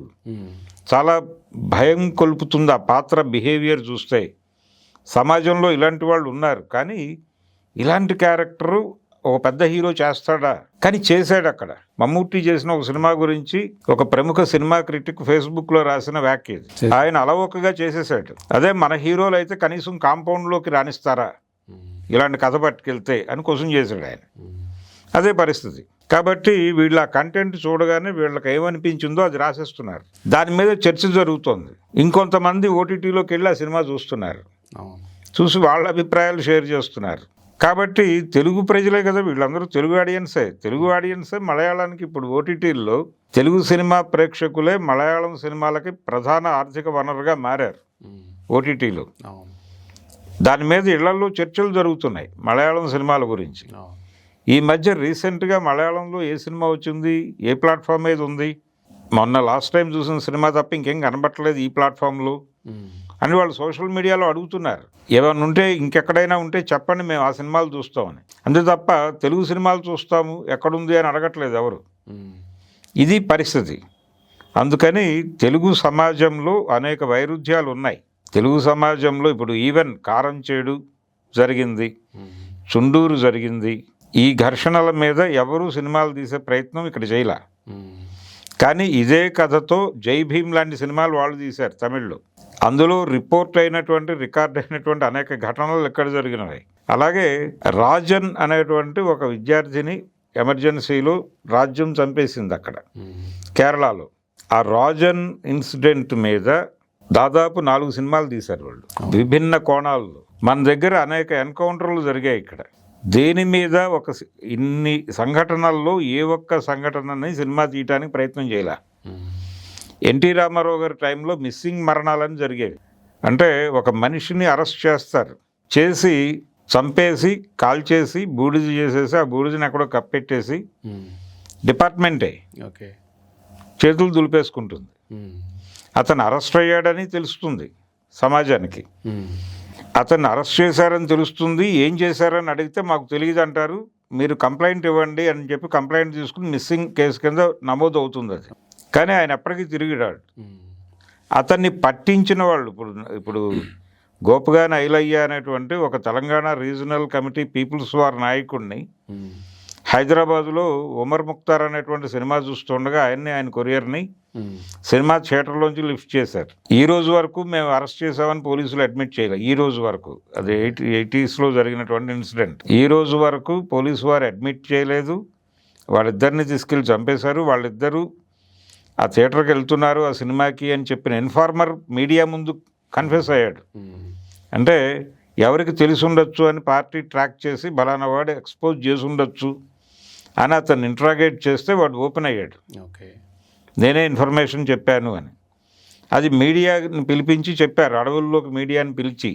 చాలా భయం కొల్పుతుంది ఆ పాత్ర బిహేవియర్ చూస్తే. సమాజంలో ఇలాంటి వాళ్ళు ఉన్నారు, కానీ ఇలాంటి క్యారెక్టరు ఒక పెద్ద హీరో చేస్తాడా? కానీ చేశాడు. అక్కడ మమ్మూటి చేసిన ఒక సినిమా గురించి ఒక ప్రముఖ సినిమా క్రిటిక్ ఫేస్బుక్లో రాసిన వ్యాఖ్య, ఆయన అలవోకగా చేసేసాడు. అదే మన హీరోలు అయితే కనీసం కాంపౌండ్లోకి రాణిస్తారా ఇలాంటి కథ పట్టుకెళ్తే అని క్వశ్చన్ చేశాడు ఆయన. అదే పరిస్థితి. కాబట్టి వీళ్ళ కంటెంట్ చూడగానే వీళ్ళకి ఏమనిపించిందో అది రాసేస్తున్నారు. దాని మీద చర్చ జరుగుతోంది. ఇంకొంతమంది ఓటీటీలోకి వెళ్ళి ఆ సినిమా చూస్తున్నారు, చూసి వాళ్ళ అభిప్రాయాలు షేర్ చేస్తున్నారు. కాబట్టి తెలుగు ప్రజలే కదా వీళ్ళందరూ, తెలుగు ఆడియన్సే మలయాళానికి ఇప్పుడు ఓటీటీల్లో తెలుగు సినిమా ప్రేక్షకులే మలయాళం సినిమాలకి ప్రధాన ఆర్థిక వనరుగా మారారు ఓటీటీలో. దాని మీద ఇళ్లలో చర్చలు జరుగుతున్నాయి మలయాళం సినిమాల గురించి. ఈ మధ్య రీసెంట్గా మలయాళంలో ఏ సినిమా వచ్చింది, ఏ ప్లాట్ఫామ్ మీద ఉంది, మొన్న లాస్ట్ టైం చూసిన సినిమా తప్ప ఇంకేం కనబట్టలేదు ఈ ప్లాట్ఫామ్లో అని వాళ్ళు సోషల్ మీడియాలో అడుగుతున్నారు. ఏమైనా ఉంటే ఇంకెక్కడైనా ఉంటే చెప్పండి, మేము ఆ సినిమాలు చూస్తామని. అంతే తప్ప తెలుగు సినిమాలు చూస్తాము ఎక్కడుంది అని అడగట్లేదు ఎవరు. ఇది పరిస్థితి. అందుకని తెలుగు సమాజంలో అనేక వైరుధ్యాలు ఉన్నాయి. తెలుగు సమాజంలో ఇప్పుడు ఈవెన్ కారంచేడు జరిగింది, చుండూరు జరిగింది. ఈ ఘర్షణల మీద ఎవరూ సినిమాలు తీసే ప్రయత్నం ఇక్కడ చేయలే. కానీ ఇదే కథతో జై భీమ్ లాంటి సినిమాలు వాళ్ళు తీశారు తమిళ్లో. అందులో రికార్డ్ అయినటువంటి అనేక ఘటనలు ఎక్కడ జరిగినవి. అలాగే రాజన్ అనేటువంటి ఒక విద్యార్థిని ఎమర్జెన్సీలో రాజ్యం చంపేసింది అక్కడ కేరళలో. ఆ రాజన్ ఇన్సిడెంట్ మీద దాదాపు 4 సినిమాలు తీశారు వాళ్ళు విభిన్న కోణాల్లో. మన దగ్గర అనేక ఎన్కౌంటర్లు జరిగాయి ఇక్కడ. దేని మీద ఇన్ని సంఘటనల్లో ఏ ఒక్క సంఘటనని సినిమా తీయటానికి ప్రయత్నం చేయలే. ఎన్టీ రామారావు గారి టైంలో మిస్సింగ్ మరణాలని జరిగేవి. అంటే ఒక మనిషిని అరెస్ట్ చేస్తారు, చేసి చంపేసి కాల్చేసి బూడిద చేసేసి ఆ బూడిదని ఎక్కడో కప్పెట్టేసి డిపార్ట్మెంటే చేతులు దులిపేసుకుంటుంది. అతను అరెస్ట్ అయ్యాడని తెలుస్తుంది సమాజానికి, అతన్ని అరెస్ట్ చేశారని తెలుస్తుంది. ఏం చేశారని అడిగితే మాకు తెలియదు అంటారు. మీరు కంప్లైంట్ ఇవ్వండి అని చెప్పి కంప్లైంట్ తీసుకుని మిస్సింగ్ కేసు కింద నమోదు అవుతుంది అది. కానీ ఆయన ఎప్పటికీ తిరిగిడాడు. అతన్ని పట్టించిన వాళ్ళు ఇప్పుడు గోపగాని ఐలయ్య అనేటువంటి ఒక Telangana regional committee people's war నాయకుడిని హైదరాబాదులో ఉమర్ ముక్తార్ అనేటువంటి సినిమా చూస్తుండగా ఆయన కొరియర్ని సినిమా థియేటర్లోంచి లిఫ్ట్ చేశారు. ఈ రోజు వరకు మేము అరెస్ట్ చేసామని పోలీసులు అడ్మిట్ చేయలేదు. ఈ రోజు వరకు అది 80s జరిగినటువంటి ఇన్సిడెంట్. ఈ రోజు వరకు పోలీసు వారు అడ్మిట్ చేయలేదు. వాళ్ళిద్దరిని తీసుకెళ్ళి చంపేశారు. వాళ్ళిద్దరూ ఆ థియేటర్కి వెళ్తున్నారు ఆ సినిమాకి అని చెప్పిన ఇన్ఫార్మర్ మీడియా ముందు కన్ఫెస్ అయ్యాడు. అంటే ఎవరికి తెలిసి ఉండొచ్చు అని పార్టీ ట్రాక్ చేసి బలానా వాడు ఎక్స్పోజ్ చేసి ఉండొచ్చు అని అతను ఇంట్రాగేట్ చేస్తే వాడు ఓపెన్ అయ్యాడు. ఓకే, నేనే ఇన్ఫర్మేషన్ చెప్పాను అని. అది మీడియాని పిలిపించి చెప్పారు. అడవుల్లోకి మీడియాని పిలిచి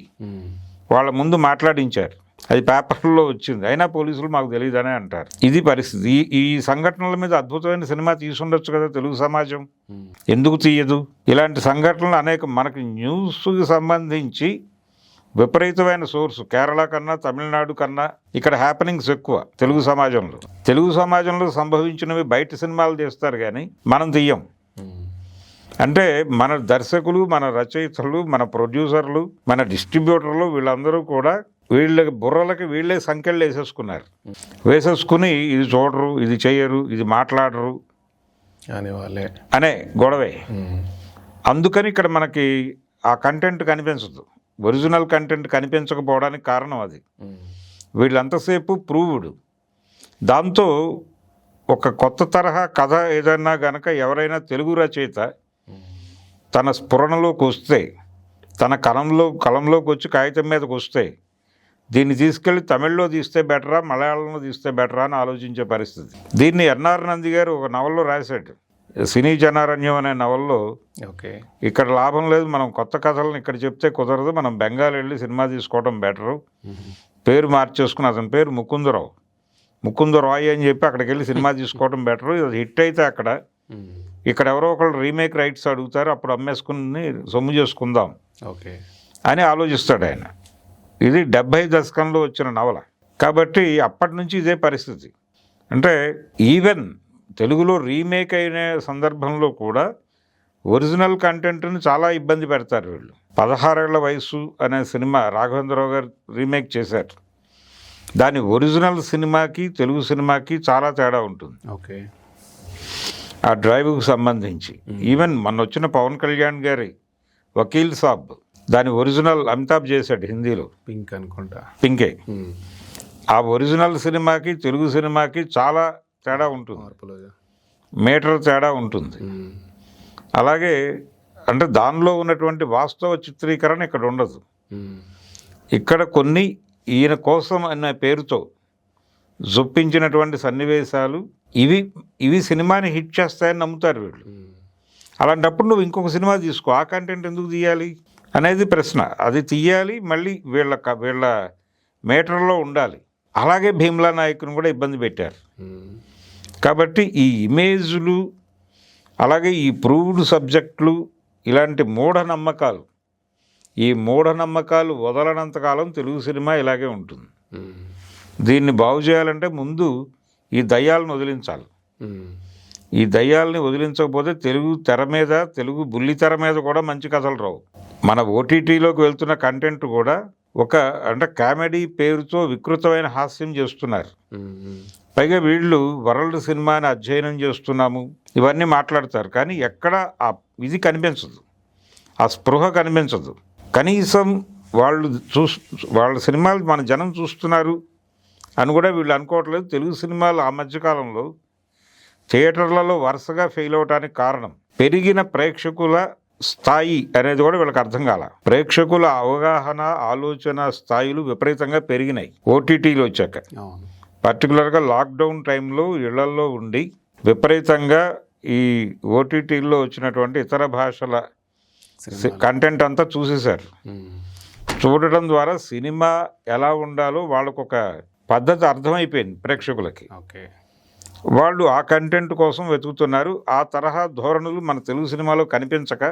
వాళ్ళ ముందు మాట్లాడించారు. అది పేపర్లో వచ్చింది. అయినా పోలీసులు మాకు తెలియదనే అంటారు. ఇది పరిస్థితి. ఈ సంఘటనల మీద అద్భుతమైన సినిమా తీసుండొచ్చు కదా తెలుగు సమాజం, ఎందుకు తీయదు? ఇలాంటి సంఘటనలు అనేక మనకి న్యూస్కి సంబంధించి విపరీతమైన సోర్సు కేరళ కన్నా తమిళనాడు కన్నా ఇక్కడ హ్యాపెనింగ్స్ ఎక్కువ తెలుగు సమాజంలో. తెలుగు సమాజంలో సంభవించినవి బయట సినిమాలు తీస్తారు కానీ మనం తీయం. అంటే మన దర్శకులు, మన రచయితలు, మన ప్రొడ్యూసర్లు, మన డిస్ట్రిబ్యూటర్లు వీళ్ళందరూ కూడా వీళ్ళ బుర్రలకి వీళ్ళే సంఖ్యలు వేసేసుకుని ఇది చూడరు, ఇది చెయ్యరు, ఇది మాట్లాడరు అని వాళ్ళే అనే గొడవే. అందుకని ఇక్కడ మనకి ఆ కంటెంట్ కనిపించదు. ఒరిజినల్ కంటెంట్ కనిపించకపోవడానికి కారణం అది. వీళ్ళంతసేపు ప్రూవ్డ్. దాంతో ఒక కొత్త తరహా కథ ఏదైనా గనక ఎవరైనా తెలుగు రచయిత తన స్ఫురణలోకి వస్తే, తన కలంలోకి వచ్చి కాగితం మీదకి వస్తే, దీన్ని తీసుకెళ్ళి తమిళ్లో తీస్తే బెటరా, మలయాళంలో తీస్తే బెటరా అని ఆలోచించే పరిస్థితి. దీన్ని ఎన్ఆర్ నంది గారు ఒక నవల్లో రాశాడు. సినీ జనారణ్యం అనే నవల్లో, ఓకే, ఇక్కడ లాభం లేదు, మనం కొత్త కథలను ఇక్కడ చెప్తే కుదరదు, మనం బెంగాల్ వెళ్ళి సినిమా తీసుకోవడం బెటరు, పేరు మార్చేసుకుని అతని పేరు ముకుందరాయ్ అని చెప్పి అక్కడికి వెళ్ళి సినిమా తీసుకోవడం బెటరు. ఇది హిట్ అయితే ఇక్కడ ఎవరో ఒకళ్ళు రీమేక్ రైట్స్ అడుగుతారు, అప్పుడు అమ్మేసుకుని సొమ్ము చేసుకుందాం ఓకే అని ఆలోచిస్తాడు ఆయన. ఇది 70 దశకంలో వచ్చిన నవల కాబట్టి అప్పటి నుంచి ఇదే పరిస్థితి. అంటే ఈవెన్ తెలుగులో రీమేక్ అయిన సందర్భంలో కూడా ఒరిజినల్ కంటెంట్ని చాలా ఇబ్బంది పెడతారు వీళ్ళు. 16 ఏళ్ల వయసు అనే సినిమా రాఘవేంద్రరావు గారు రీమేక్ చేశారు. దాని ఒరిజినల్ సినిమాకి తెలుగు సినిమాకి చాలా తేడా ఉంటుంది. ఓకే, ఆ డ్రైవ్కి సంబంధించి. ఈవెన్ మొన్న వచ్చిన పవన్ కళ్యాణ్ గారి వకీల్ సాబ్ దాని ఒరిజినల్ అమితాబ్ చేశాడు హిందీలో, పింక్ అనుకుంటా, పింకే. ఆ ఒరిజినల్ సినిమాకి తెలుగు సినిమాకి చాలా తేడా ఉంటుంది, మీటర్ తేడా ఉంటుంది. అలాగే అంటే దానిలో ఉన్నటువంటి వాస్తవ చిత్రీకరణ ఇక్కడ ఉండదు. ఇక్కడ కొన్ని ఈయన కోసం అనే పేరుతో జొప్పించినటువంటి సన్నివేశాలు ఇవి సినిమాని హిట్ చేస్తాయని నమ్ముతారు వీళ్ళు. అలాంటప్పుడు నువ్వు ఇంకొక సినిమా తీసుకో, ఆ కంటెంట్ ఎందుకు తీయాలి అనేది ప్రశ్న. అది తీయాలి, మళ్ళీ వీళ్ళ మీటర్లో ఉండాలి. అలాగే భీమ్లా నాయకుని కూడా ఇబ్బంది పెట్టారు. కాబట్టి ఈ ఇమేజ్లు, అలాగే ఈ ప్రూవ్డ్ సబ్జెక్టులు, ఇలాంటి మూఢనమ్మకాలు వదలనంతకాలం తెలుగు సినిమా ఇలాగే ఉంటుంది. దీన్ని బాగు చేయాలంటే ముందు ఈ దయ్యాలను వదిలించాలి. ఈ దయ్యాలని వదిలించకపోతే తెలుగు తెర మీద, తెలుగు బుల్లితెర మీద కూడా మంచి కథలు రావు. మన ఓటీటీలోకి వెళ్తున్న కంటెంట్ కూడా అంటే కామెడీ పేరుతో వికృతమైన హాస్యం చేస్తున్నారు. పైగా వీళ్ళు వరల్డ్ సినిమాని అధ్యయనం చేస్తున్నాము ఇవన్నీ మాట్లాడతారు, కానీ ఎక్కడ ఇది కనిపించదు, ఆ స్పృహ కనిపించదు. కనీసం వాళ్ళ సినిమాలు మన జనం చూస్తున్నారు అని కూడా వీళ్ళు అనుకోవట్లేదు. తెలుగు సినిమాలు ఆ మధ్యకాలంలో థియేటర్లలో వరుసగా ఫెయిల్ అవడానికి కారణం పెరిగిన ప్రేక్షకుల స్థాయి అనేది కూడా వీళ్ళకి అర్థం కాల. ప్రేక్షకుల అవగాహన, ఆలోచన స్థాయిలు విపరీతంగా పెరిగినాయి ఓటీటీలు వచ్చాక. పర్టికులర్గా లాక్డౌన్ టైంలో ఇళ్లల్లో ఉండి విపరీతంగా ఈ ఓటీటీల్లో వచ్చినటువంటి ఇతర భాషల కంటెంట్ అంతా చూసేశారు. చూడటం ద్వారా సినిమా ఎలా ఉండాలో వాళ్ళకు ఒక పద్ధతి అర్థమైపోయింది ప్రేక్షకులకి. వాళ్ళు ఆ కంటెంట్ కోసం వెతుకుతున్నారు. ఆ తరహా ధోరణులు మన తెలుగు సినిమాలో కనిపించక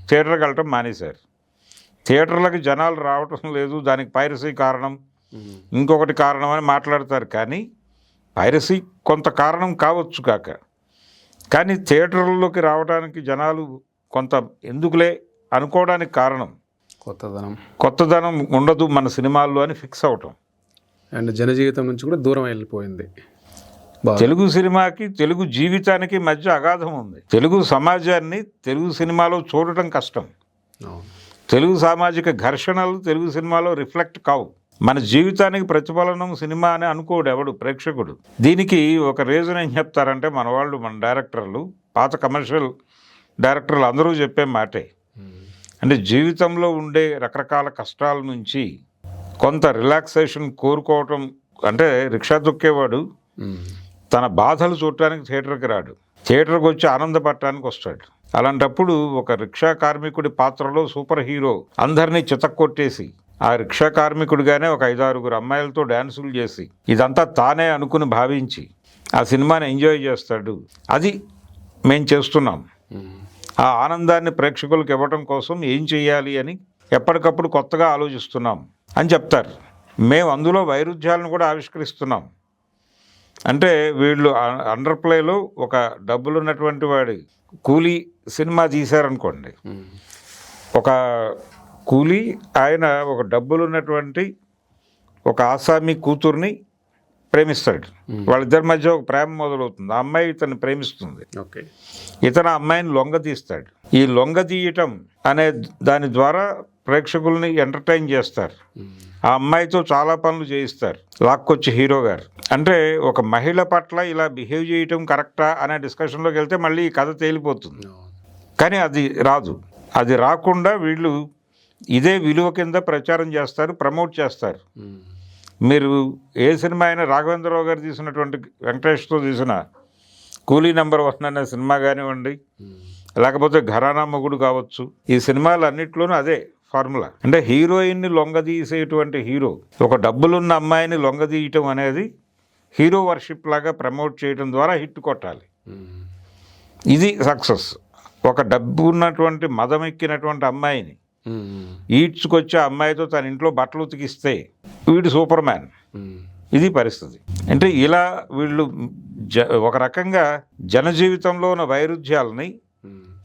థియేటర్కి వెళ్ళటం మానేశారు. థియేటర్లకి జనాలు రావటం లేదు, దానికి పైరసీ కారణం, ఇంకొకటి కారణం అని మాట్లాడతారు. కానీ పైరసీ కొంత కారణం కావచ్చు కాక, కానీ థియేటర్లలోకి రావడానికి జనాలు కొంత ఎందుకులే అనుకోవడానికి కారణం కొత్తదనం ఉండదు మన సినిమాల్లో అని ఫిక్స్ అవటం. అండ్ జనజీవితం నుంచి కూడా దూరం వెళ్ళిపోయింది. తెలుగు సినిమాకి తెలుగు జీవితానికి మధ్య అగాధం ఉంది. తెలుగు సమాజాన్ని తెలుగు సినిమాలో చూడటం కష్టం. తెలుగు సామాజిక ఘర్షణలు తెలుగు సినిమాలో రిఫ్లెక్ట్ కావు. మన జీవితానికి ప్రతిఫలనం సినిమా అని అనుకోడు ఎవడు ప్రేక్షకుడు. దీనికి ఒక రీజన్ ఏం చెప్తారంటే మన వాళ్ళు, మన డైరెక్టర్లు, పాత కమర్షియల్ డైరెక్టర్లు అందరూ చెప్పే మాటే, అంటే జీవితంలో ఉండే రకరకాల కష్టాల నుంచి కొంత రిలాక్సేషన్ కోరుకోవటం. అంటే రిక్షా తొక్కేవాడు తన బాధలు చూడటానికి థియేటర్కి రాడు, థియేటర్కి వచ్చి ఆనందపడటానికి వస్తాడు. అలాంటప్పుడు ఒక రిక్షా కార్మికుడి పాత్రలో సూపర్ హీరో అందరినీ చితక్కొట్టేసి ఆ రిక్షా కార్మికుడిగానే ఒక 5-6 అమ్మాయిలతో డ్యాన్సులు చేసి ఇదంతా తానే అనుకుని భావించి ఆ సినిమాని ఎంజాయ్ చేస్తాడు. అది మేము చేస్తున్నాం. ఆ ఆనందాన్ని ప్రేక్షకులకు ఇవ్వడం కోసం ఏం చేయాలి అని ఎప్పటికప్పుడు కొత్తగా ఆలోచిస్తున్నాం అని చెప్తారు. మేము అందులో వైరుధ్యాలను కూడా ఆవిష్కరిస్తున్నాం. అంటే వీళ్ళు అండర్ ప్లేలో ఒక డబ్బులున్నటువంటి వాడి కూలీ సినిమా తీశారనుకోండి, ఒక కూలీ ఆయన ఒక డబ్బులున్నటువంటి ఒక ఆసామీ కూతుర్ని ప్రేమిస్తాడు. వాళ్ళిద్దరి మధ్య ఒక ప్రేమ మొదలవుతుంది. ఆ అమ్మాయి ఇతన్ని ప్రేమిస్తుంది, ఇతను ఆ అమ్మాయిని లొంగదీస్తాడు. ఈ లొంగదీయటం అనే దాని ద్వారా ప్రేక్షకుల్ని ఎంటర్టైన్ చేస్తారు. ఆ అమ్మాయితో చాలా పనులు చేయిస్తారు లాక్కొచ్చి హీరో గారు. అంటే ఒక మహిళ పట్ల ఇలా బిహేవ్ చేయటం కరెక్టా అనే డిస్కషన్లోకి వెళ్తే మళ్ళీ ఈ కథ తేలిపోతుంది. కానీ అది రాదు. అది రాకుండా వీళ్ళు ఇదే విలువ కింద ప్రచారం చేస్తారు, ప్రమోట్ చేస్తారు. మీరు ఏ సినిమా అయినా రాఘవేంద్రరావు గారు తీసినటువంటి వెంకటేష్తో తీసిన కూలీ నెంబర్ 1 అనే సినిమా కానివ్వండి, లేకపోతే ఘరానా మొగుడు కావచ్చు, ఈ సినిమాలు అన్నిట్లోనూ అదే ఫార్ములా. అంటే హీరోయిన్ని లొంగదీసేటువంటి హీరో ఒక డబ్బులున్న అమ్మాయిని లొంగదీయటం అనేది హీరో వర్షిప్ లాగా ప్రమోట్ చేయడం ద్వారా హిట్ కొట్టాలి. ఇది సక్సెస్. ఒక డబ్బు ఉన్నటువంటి మదమెక్కినటువంటి అమ్మాయిని ఈడ్చుకొచ్చే అమ్మాయితో తన ఇంట్లో బట్టలు ఉతికిస్తే వీడు సూపర్ మ్యాన్. ఇది పరిస్థితి. అంటే ఇలా వీళ్ళు ఒక రకంగా జనజీవితంలో ఉన్న వైరుధ్యాలని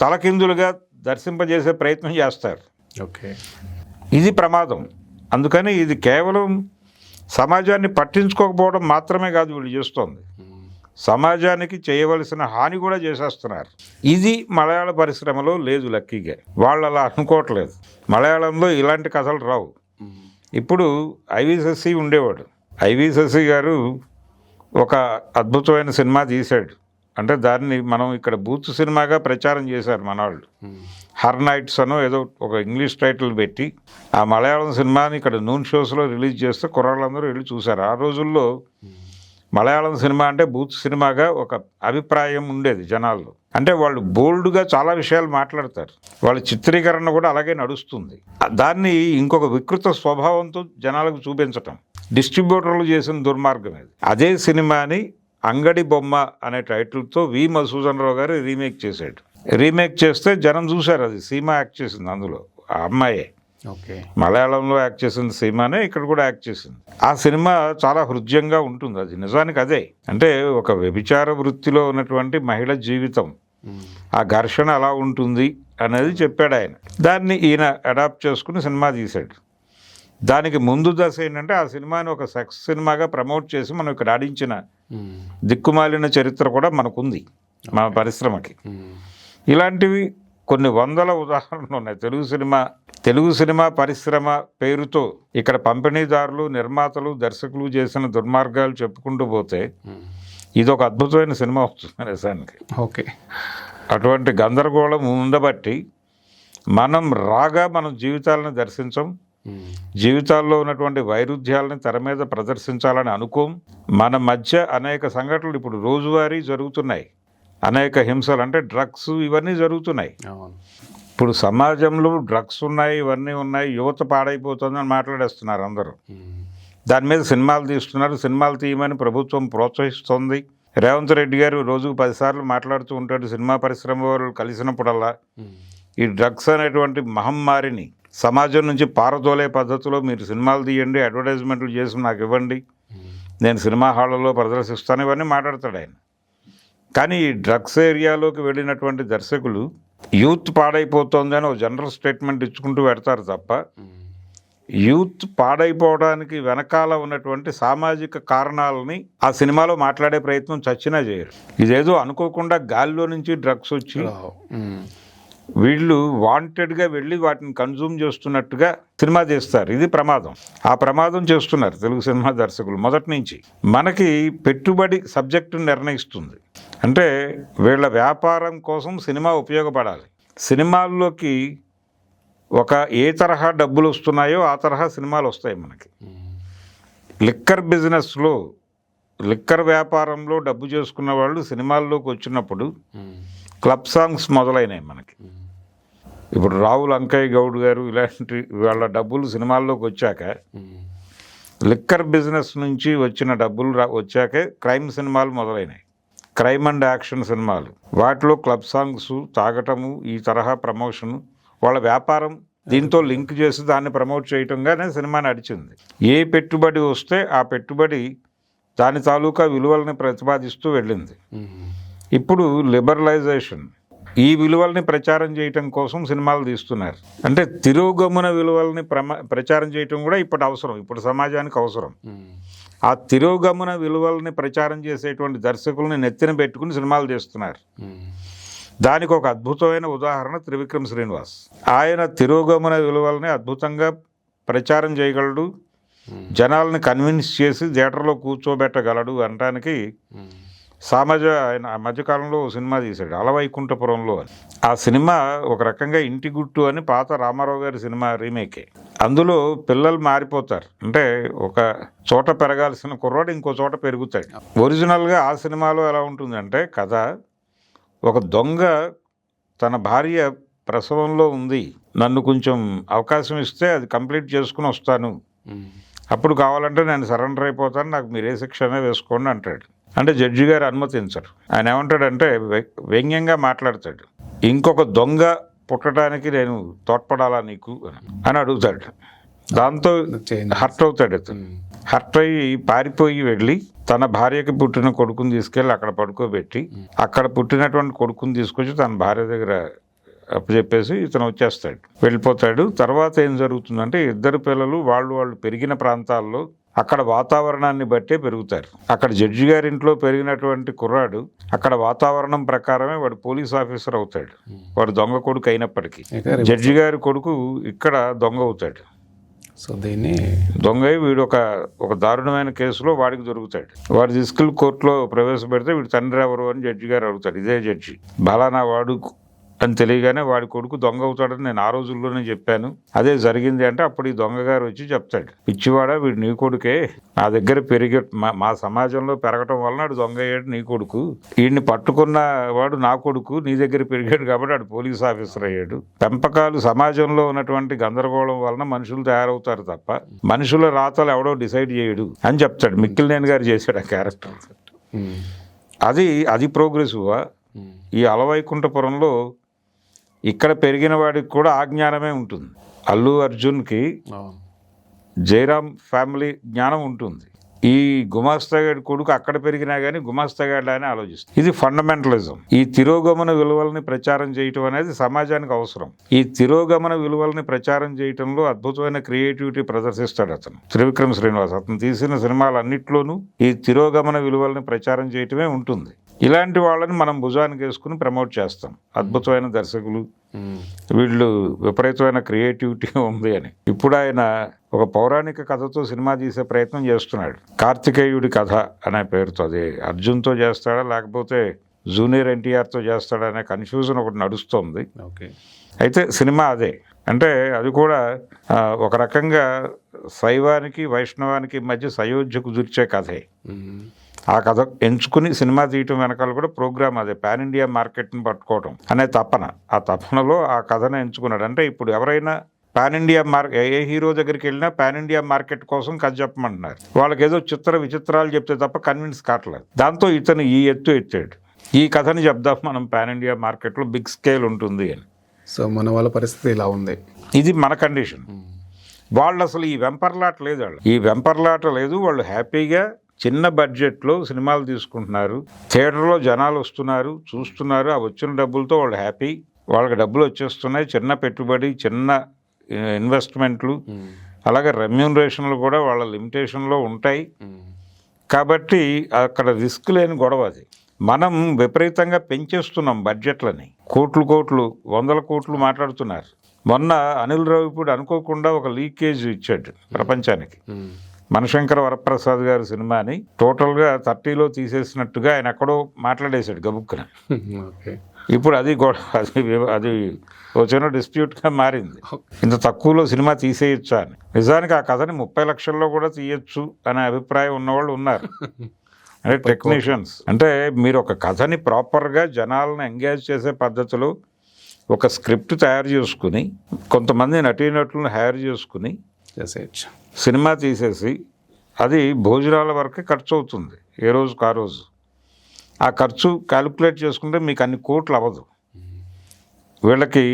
తలకిందులుగా దర్శింపజేసే ప్రయత్నం చేస్తారు. ఇది ప్రమాదం. అందుకని ఇది కేవలం సమాజాన్ని పట్టించుకోకపోవడం మాత్రమే కాదు వీళ్ళు చేస్తోంది, సమాజానికి చేయవలసిన హాని కూడా చేసేస్తున్నారు. ఇది మలయాళ పరిశ్రమలో లేదు. లక్కీగా వాళ్ళు అలా అనుకోవట్లేదు. మలయాళంలో ఇలాంటి కథలు రావు. ఇప్పుడు ఐవి శశి ఉండేవాడు. ఐవి శశి గారు ఒక అద్భుతమైన సినిమా తీశాడు. అంటే దాన్ని మనం ఇక్కడ బూత్ సినిమాగా ప్రచారం చేశారు మన వాళ్ళు. హర్ నైట్స్ అనో ఏదో ఒక ఇంగ్లీష్ టైటిల్ పెట్టి ఆ మలయాళం సినిమాని ఇక్కడ నూన్ షోస్లో రిలీజ్ చేస్తే కుర్రాళ్ళందరూ వెళ్ళి చూశారు. ఆ రోజుల్లో మలయాళం సినిమా అంటే బూత్ సినిమాగా ఒక అభిప్రాయం ఉండేది జనాల్లో. అంటే వాళ్ళు బోల్డ్గా చాలా విషయాలు మాట్లాడతారు. వాళ్ళ చిత్రీకరణ కూడా అలాగే నడుస్తుంది. దాన్ని ఇంకొక వికృత స్వభావంతో జనాలకు చూపించటం డిస్ట్రిబ్యూటర్లు చేసిన దుర్మార్గం ఇది. అదే సినిమాని అంగడి బొమ్మ అనే టైటిల్తో వి మధుసూదన్ రావు గారు రీమేక్ చేశాడు. రీమేక్ చేస్తే జనం చూశారు. అది సీమా యాక్ట్ చేసింది, అందులో ఆ అమ్మాయే. మలయాళంలో యాక్ట్ చేసింది సీమానే, ఇక్కడ కూడా యాక్ట్ చేసింది. ఆ సినిమా చాలా హృద్యంగా ఉంటుంది. అది నిజానికి అదే. అంటే ఒక వ్యభిచార వృత్తిలో ఉన్నటువంటి మహిళ జీవితం, ఆ ఘర్షణ అలా ఉంటుంది అనేది చెప్పాడు ఆయన. దాన్ని ఈయన అడాప్ట్ చేసుకుని సినిమా తీశాడు. దానికి ముందు దశ ఏంటంటే ఆ సినిమాని ఒక సెక్స్ సినిమాగా ప్రమోట్ చేసి మనం ఇక్కడ ఆడించిన దిక్కుమాలిన చరిత్ర కూడా మనకుంది మన పరిశ్రమకి. ఇలాంటివి కొన్ని వందల ఉదాహరణలు ఉన్నాయి. తెలుగు సినిమా పరిశ్రమ పేరుతో ఇక్కడ పంపిణీదారులు, నిర్మాతలు, దర్శకులు చేసిన దుర్మార్గాలు చెప్పుకుంటూ పోతే ఇది ఒక అద్భుతమైన సినిమా వస్తుంది నిజానికి. అటువంటి గందరగోళం ఉండబట్టి మనం జీవితాలను దర్శించం, జీవితాల్లో ఉన్నటువంటి వైరుధ్యాలని తెర మీద ప్రదర్శించాలని అనుకోం. మన మధ్య అనేక సంఘటనలు ఇప్పుడు రోజువారీ జరుగుతున్నాయి. అనేక హింసలు, అంటే డ్రగ్స్ ఇవన్నీ జరుగుతున్నాయి. ఇప్పుడు సమాజంలో డ్రగ్స్ ఉన్నాయి, ఇవన్నీ ఉన్నాయి, యువత పాడైపోతుందని మాట్లాడేస్తున్నారు అందరూ. దాని మీద సినిమాలు తీస్తున్నారు. సినిమాలు తీయమని ప్రభుత్వం ప్రోత్సహిస్తుంది. రేవంత్ రెడ్డి గారు రోజుకు 10 సార్లు మాట్లాడుతూ ఉంటాడు. సినిమా పరిశ్రమ వాళ్ళు కలిసినప్పుడల్లా ఈ డ్రగ్స్ అనేటువంటి మహమ్మారిని సమాజం నుంచి పారదోలే పద్ధతిలో మీరు సినిమాలు తీయండి, అడ్వర్టైజ్మెంట్లు చేసి నాకు ఇవ్వండి, నేను సినిమా హాళ్ళలో ప్రదర్శిస్తాను, ఇవన్నీ మాట్లాడతాడు ఆయన. కానీ ఈ డ్రగ్స్ ఏరియాలోకి వెళ్ళినటువంటి దర్శకులు యూత్ పాడైపోతుంది అని ఒక జనరల్ స్టేట్మెంట్ ఇచ్చుకుంటూ పెడతారు తప్ప యూత్ పాడైపోవడానికి వెనకాల ఉన్నటువంటి సామాజిక కారణాలని ఆ సినిమాలో మాట్లాడే ప్రయత్నం చచ్చినా చేయరు. ఇదేదో అనుకోకుండా గాలిలో నుంచి డ్రగ్స్ వచ్చి వీళ్ళు వాంటెడ్గా వెళ్ళి వాటిని కన్జ్యూమ్ చేస్తున్నట్టుగా సినిమా చేస్తారు. ఇది ప్రమాదం. ఆ ప్రమాదం చేస్తున్నారు తెలుగు సినిమా దర్శకులు మొదటి నుంచి. మనకి పెట్టుబడి సబ్జెక్టును నిర్ణయిస్తుంది. అంటే వీళ్ళ వ్యాపారం కోసం సినిమా ఉపయోగపడాలి. సినిమాల్లోకి ఒక ఏ తరహా డబ్బులు వస్తున్నాయో ఆ తరహా సినిమాలు వస్తాయి మనకి. లిక్కర్ బిజినెస్లో, లిక్కర్ వ్యాపారంలో డబ్బు చేసుకున్న వాళ్ళు సినిమాల్లోకి వచ్చినప్పుడు క్లబ్ సాంగ్స్ మొదలైనవి మనకి. ఇప్పుడు రావుల్ అంకయ్య గౌడ్ గారు ఇలాంటి వాళ్ళ డబ్బులు సినిమాల్లోకి వచ్చాక, లిక్కర్ బిజినెస్ నుంచి వచ్చిన డబ్బులు వచ్చాకే క్రైమ్ సినిమాలు మొదలైనవి. క్రైమ్ అండ్ యాక్షన్ సినిమాలు, వాటిలో క్లబ్ సాంగ్స్, తాగటము, ఈ తరహా ప్రమోషను, వాళ్ళ వ్యాపారం దీంతో లింక్ చేసి దాన్ని ప్రమోట్ చేయటంగానే సినిమా నడిచింది. ఏ పెట్టుబడి వస్తే ఆ పెట్టుబడి దాని తాలూకా విలువల్ని ప్రతిపాదిస్తూ వెళ్ళింది. ఇప్పుడు లిబరలైజేషన్, ఈ విలువల్ని ప్రచారం చేయటం కోసం సినిమాలు తీస్తున్నారు. అంటే తిరోగమన విలువల్ని ప్రచారం చేయటం కూడా ఇప్పుడు అవసరం, ఇప్పుడు సమాజానికి అవసరం. ఆ తిరోగమన విలువల్ని ప్రచారం చేసేటువంటి దర్శకుల్ని నెత్తిన పెట్టుకుని సినిమాలు చేస్తున్నారు. దానికి ఒక అద్భుతమైన ఉదాహరణ త్రివిక్రమ్ శ్రీనివాస్. ఆయన తిరోగమన విలువల్ని అద్భుతంగా ప్రచారం చేయగలడు, జనాల్ని కన్విన్స్ చేసి థియేటర్లో కూర్చోబెట్టగలడు అనడానికి ఆయన మధ్యకాలంలో సినిమా తీశాడు అలవైకుంఠపురంలో అని. ఆ సినిమా ఒక రకంగా ఇంటి గుట్టు అని పాత రామారావు గారి సినిమా రీమేకే. అందులో పిల్లలు మారిపోతారు. అంటే ఒక చోట పెరగాల్సిన కుర్రాడు ఇంకో చోట పెరుగుతాడు. ఒరిజినల్గా ఆ సినిమాలో ఎలా ఉంటుందంటే కథ, ఒక దొంగ తన భార్య ప్రసవంలో ఉంది, నన్ను కొంచెం అవకాశం ఇస్తే అది కంప్లీట్ చేసుకుని వస్తాను, అప్పుడు కావాలంటే నేను సరెండర్ అయిపోతాను, నాకు మీరు ఏ శిక్షనే వేసుకోండి అంటాడు. అంటే జడ్జి గారు అనుమతించరు. ఆయన ఏమంటాడంటే వ్యంగ్యంగా మాట్లాడతాడు, ఇంకొక దొంగ పుట్టడానికి నేను తోడ్పడాలా నీకు అని అడుగుతాడు. దాంతో హర్ట్ అవుతాడు. హర్ట్ అయ్యి పారిపోయి వెళ్ళి తన భార్యకి పుట్టిన కొడుకుని తీసుకెళ్ళి అక్కడ పడుకోబెట్టి, అక్కడ పుట్టినటువంటి కొడుకుని తీసుకొచ్చి తన భార్య దగ్గర అప్పచెప్పేసి ఇతను వచ్చేస్తాడు, వెళ్ళిపోతాడు. తర్వాత ఏం జరుగుతుందంటే ఇద్దరు పిల్లలు వాళ్ళు పెరిగిన ప్రాంతాల్లో అక్కడ వాతావరణాన్ని బట్టే పెరుగుతారు. అక్కడ జడ్జి గారి ఇంట్లో పెరిగినటువంటి కుర్రాడు అక్కడ వాతావరణం ప్రకారమే వాడు పోలీస్ ఆఫీసర్ అవుతాడు. వాడు దొంగ కొడుకు అయినప్పటికీ జడ్జి గారి కొడుకు ఇక్కడ దొంగ అవుతాడు. సో దీన్ని దొంగ వీడు ఒక దారుణమైన కేసులో వాడికి దొరుకుతాడు. వాడు తీసుకెళ్ళి కోర్టులో ప్రవేశపెడితే వీడు తండ్రి ఎవరు అని జడ్జి గారు అడుగుతాడు. ఇదే జడ్జి బలానా వాడు అని తెలియగానే వాడి కొడుకు దొంగ అవుతాడని నేను ఆ రోజుల్లోనే చెప్పాను, అదే జరిగింది అంటే అప్పుడు ఈ దొంగ గారు వచ్చి చెప్తాడు, పిచ్చివాడా వీడు నీ కొడుకే, నా దగ్గర మా సమాజంలో పెరగటం వలన వాడు దొంగ అయ్యాడు నీ కొడుకు, వీడిని పట్టుకున్న వాడు నా కొడుకు నీ దగ్గర పెరిగాడు కాబట్టి వాడు పోలీస్ ఆఫీసర్ అయ్యాడు. పెంపకాలు సమాజంలో ఉన్నటువంటి గందరగోళం వలన మనుషులు తయారవుతారు తప్ప మనుషుల రాతలు ఎవడో డిసైడ్ చేయడు అని చెప్తాడు. మిక్కిలినేని గారు చేశాడు ఆ క్యారెక్టర్. అది ప్రోగ్రెసివా? ఈ అలవైకుంఠపురంలో ఇక్కడ పెరిగిన వాడికి కూడా ఆ జ్ఞానమే ఉంటుంది. అల్లు అర్జున్కి జయరామ్ ఫ్యామిలీ జ్ఞానం ఉంటుంది. ఈ గుమాస్తాగాడి కొడుకు అక్కడ పెరిగినా కానీ గుమాస్తాగాడి అని ఆలోచిస్తుంది. ఇది ఫండమెంటలిజం. ఈ తిరోగమన విలువల్ని ప్రచారం చేయటం అనేది సమాజానికి అవసరం. ఈ తిరోగమన విలువల్ని ప్రచారం చేయటంలో అద్భుతమైన క్రియేటివిటీ ప్రదర్శిస్తాడు అతను, త్రివిక్రమ్ శ్రీనివాస్. అతను తీసిన సినిమాలన్నింటిలోనూ ఈ తిరోగమన విలువల్ని ప్రచారం చేయటమే ఉంటుంది. ఇలాంటి వాళ్ళని మనం భుజానికి వేసుకుని ప్రమోట్ చేస్తాం. అద్భుతమైన దర్శకులు, వీళ్ళు విపరీతమైన క్రియేటివిటీ ఉంది అని. ఇప్పుడు ఆయన ఒక పౌరాణిక కథతో సినిమా తీసే ప్రయత్నం చేస్తున్నాడు. కార్తికేయుడి కథ అనే పేరుతో. అది అర్జున్తో చేస్తాడా లేకపోతే జూనియర్ ఎన్టీఆర్తో చేస్తాడా అనే కన్ఫ్యూజన్ ఒకటి నడుస్తుంది. అయితే సినిమా అదే. అంటే అది కూడా ఒక రకంగా శైవానికి వైష్ణవానికి మధ్య సయోధ్య కుదిర్చే కథే. ఆ కథ ఎంచుకుని సినిమా తీయటం వెనకాల కూడా ప్రోగ్రామ్ అదే, పాన్ ఇండియా మార్కెట్ని పట్టుకోవటం అనే తపన. ఆ తపనలో ఆ కథను ఎంచుకున్నాడు. అంటే ఇప్పుడు ఎవరైనా పాన్ ఇండియా ఏ హీరో దగ్గరికి వెళ్ళినా పాన్ ఇండియా మార్కెట్ కోసం కథ చెప్పమంటున్నారు. వాళ్ళకి ఏదో విచిత్రాలు చెప్తే తప్ప కన్విన్స్ కావట్లేదు. దాంతో ఇతను ఈ ఎత్తాడు, ఈ కథని చెప్దాం మనం పాన్ ఇండియా మార్కెట్లో బిగ్ స్కేల్ ఉంటుంది అని. సో మన వాళ్ళ పరిస్థితి ఇలా ఉంది. ఇది మన కండిషన్. వాళ్ళు అసలు ఈ వెంపర్లాట లేదు. వాళ్ళు హ్యాపీగా చిన్న బడ్జెట్లో సినిమాలు తీసుకుంటున్నారు. థియేటర్లో జనాలు వస్తున్నారు, చూస్తున్నారు. ఆ వచ్చిన డబ్బులతో వాళ్ళు హ్యాపీ. వాళ్ళకి డబ్బులు వచ్చేస్తున్నాయి. చిన్న పెట్టుబడి, చిన్న ఇన్వెస్ట్మెంట్లు, అలాగే రెమ్యూనరేషన్లు కూడా వాళ్ళ లిమిటేషన్లో ఉంటాయి. కాబట్టి అక్కడ రిస్క్ లేని గొడవ అది. మనం విపరీతంగా పెంచేస్తున్నాం బడ్జెట్లని, కోట్లు 100 కోట్లు మాట్లాడుతున్నారు. మొన్న అనిల్ రావిపూడి అనుకోకుండా ఒక లీకేజ్ ఇచ్చాడు ప్రపంచానికి. మనశంకర వరప్రసాద్ గారి సినిమాని టోటల్గా 30లో తీసేసినట్టుగా ఆయన ఎక్కడో మాట్లాడేశాడు గబుక్కున. ఇప్పుడు అది అది ఒక చిన్న డిస్ప్యూట్గా మారింది. ఇంత తక్కువలో సినిమా తీసేయచ్చా అని. నిజానికి ఆ కథని 30 లక్షల్లో కూడా తీయచ్చు అనే అభిప్రాయం ఉన్నవాళ్ళు ఉన్నారు. అంటే టెక్నీషియన్స్, అంటే మీరు ఒక కథని ప్రాపర్గా జనాలను ఎంగేజ్ చేసే పద్ధతిలో ఒక స్క్రిప్ట్ తయారు చేసుకుని కొంతమంది నటీనటులను హైర్ చేసుకుని సినిమా తీసేసి అది భోజనాల వరకే ఖర్చు అవుతుంది, ఏ రోజుకు ఆ రోజు. ఆ ఖర్చు క్యాలిక్యులేట్ చేసుకుంటే మీకు అన్ని కోట్లు అవ్వదు. వీళ్ళకి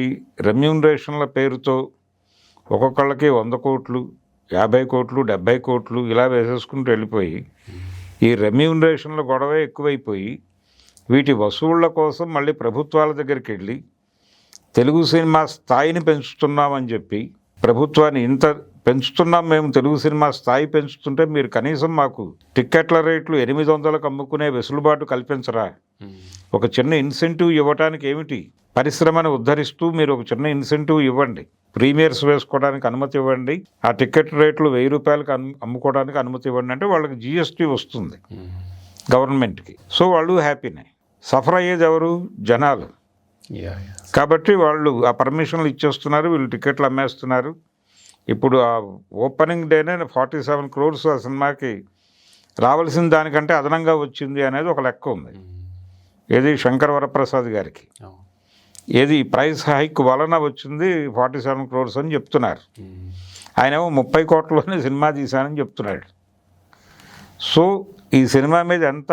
రెమ్యూనరేషన్ల పేరుతో ఒక్కొక్కళ్ళకి 100 కోట్లు 50 కోట్లు 70 కోట్లు ఇలా వేసేసుకుంటూ వెళ్ళిపోయి ఈ రెమ్యూనరేషన్ల గొడవే ఎక్కువైపోయి వీటి వసూళ్ల కోసం మళ్ళీ ప్రభుత్వాల దగ్గరికి వెళ్ళి తెలుగు సినిమా స్థాయిని పెంచుతున్నామని చెప్పి, ప్రభుత్వాన్ని ఇంత పెంచుతున్నాం మేము, తెలుగు సినిమా స్థాయి పెంచుతుంటే మీరు కనీసం మాకు టిక్కెట్ల రేట్లు 800లకు అమ్ముకునే వెసులుబాటు కల్పించరా? ఒక చిన్న ఇన్సెంటివ్ ఇవ్వడానికి ఏమిటి? పరిశ్రమను ఉద్ధరిస్తూ మీరు ఒక చిన్న ఇన్సెంటివ్ ఇవ్వండి, ప్రీమియర్స్ వేసుకోవడానికి అనుమతి ఇవ్వండి, ఆ టికెట్ రేట్లు 1000 రూపాయలకు అమ్ముకోవడానికి అనుమతి ఇవ్వండి అంటే వాళ్ళకి జిఎస్టీ వస్తుంది గవర్నమెంట్కి. సో వాళ్ళు హ్యాపీనే. సఫర్ అయ్యేది ఎవరు? జనాలు. కాబట్టి వాళ్ళు ఆ పర్మిషన్లు ఇచ్చేస్తున్నారు, వీళ్ళు టికెట్లు అమ్మేస్తున్నారు. ఇప్పుడు ఆ ఓపెనింగ్ డేనే 47 crores ఆ సినిమాకి రావాల్సిన దానికంటే అదనంగా వచ్చింది అనేది ఒక లెక్క ఉంది. ఏది శంకర్ వరప్రసాద్ గారికి ఏది ప్రైస్ హైక్ వలన వచ్చింది 47 crores అని చెప్తున్నారు. ఆయనేమో 30 కోట్లలోనే సినిమా తీశానని చెప్తున్నాడు. సో ఈ సినిమా మీద ఎంత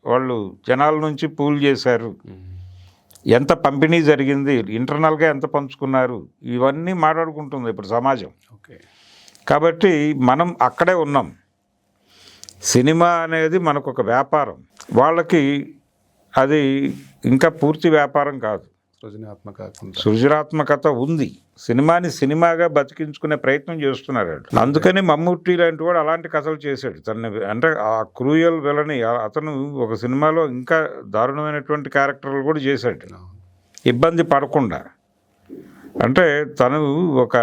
వాళ్ళు జనాల నుంచి పూల్ చేశారు, ఎంత పంపిణీ జరిగింది, ఇంటర్నల్గా ఎంత పంచుకున్నారు, ఇవన్నీ మాట్లాడుకుంటుంది ఇప్పుడు సమాజం. కాబట్టి మనం అక్కడే ఉన్నాం. సినిమా అనేది మనకు ఒక వ్యాపారం, వాళ్ళకి అది ఇంకా పూర్తి వ్యాపారం కాదు. సృజనాత్మకత ఉంది. సినిమాని సినిమాగా బతికించుకునే ప్రయత్నం చేస్తున్నారు. అందుకని మమ్ముట్టి లాంటి వాడు అలాంటి కథలు చేశాడు. తన అంటే ఆ క్రూయల్ విలని అతను ఒక సినిమాలో ఇంకా దారుణమైనటువంటి క్యారెక్టర్లు కూడా చేశాడు, ఇబ్బంది పడకుండా. అంటే తను ఒక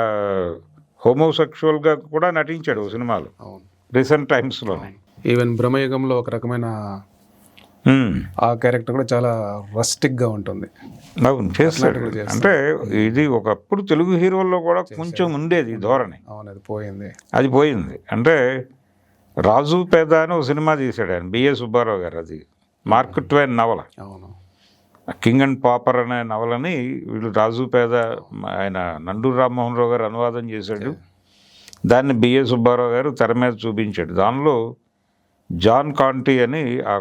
హోమోసెక్షువల్గా కూడా నటించాడు ఒక సినిమాలో రీసెంట్ టైమ్స్లోనే. ఈవెన్ బ్రహ్మయుగంలో ఒక రకమైన ఆ క్యారెక్టర్ కూడా చాలా రస్టిక్గా ఉంటుంది. అవును, చేస్తాడు. అంటే ఇది ఒకప్పుడు తెలుగు హీరోల్లో కూడా కొంచెం ఉండేది ధోరణి. అవును, అది పోయింది. అంటే రాజు పేద అని ఒక సినిమా తీశాడు ఆయన, బిఏ సుబ్బారావు గారు. అది మార్క్ ట్వైన్ నవల. అవును, కింగ్ అండ్ పాపర్ అనే నవలని వీళ్ళు రాజు పేద ఆయన నండూరు రామ్మోహన్ రావు గారు అనువాదం చేశాడు. దాన్ని బిఏ సుబ్బారావు గారు తెర మీద చూపించాడు. దానిలో జాన్ కాంటీ అని ఆ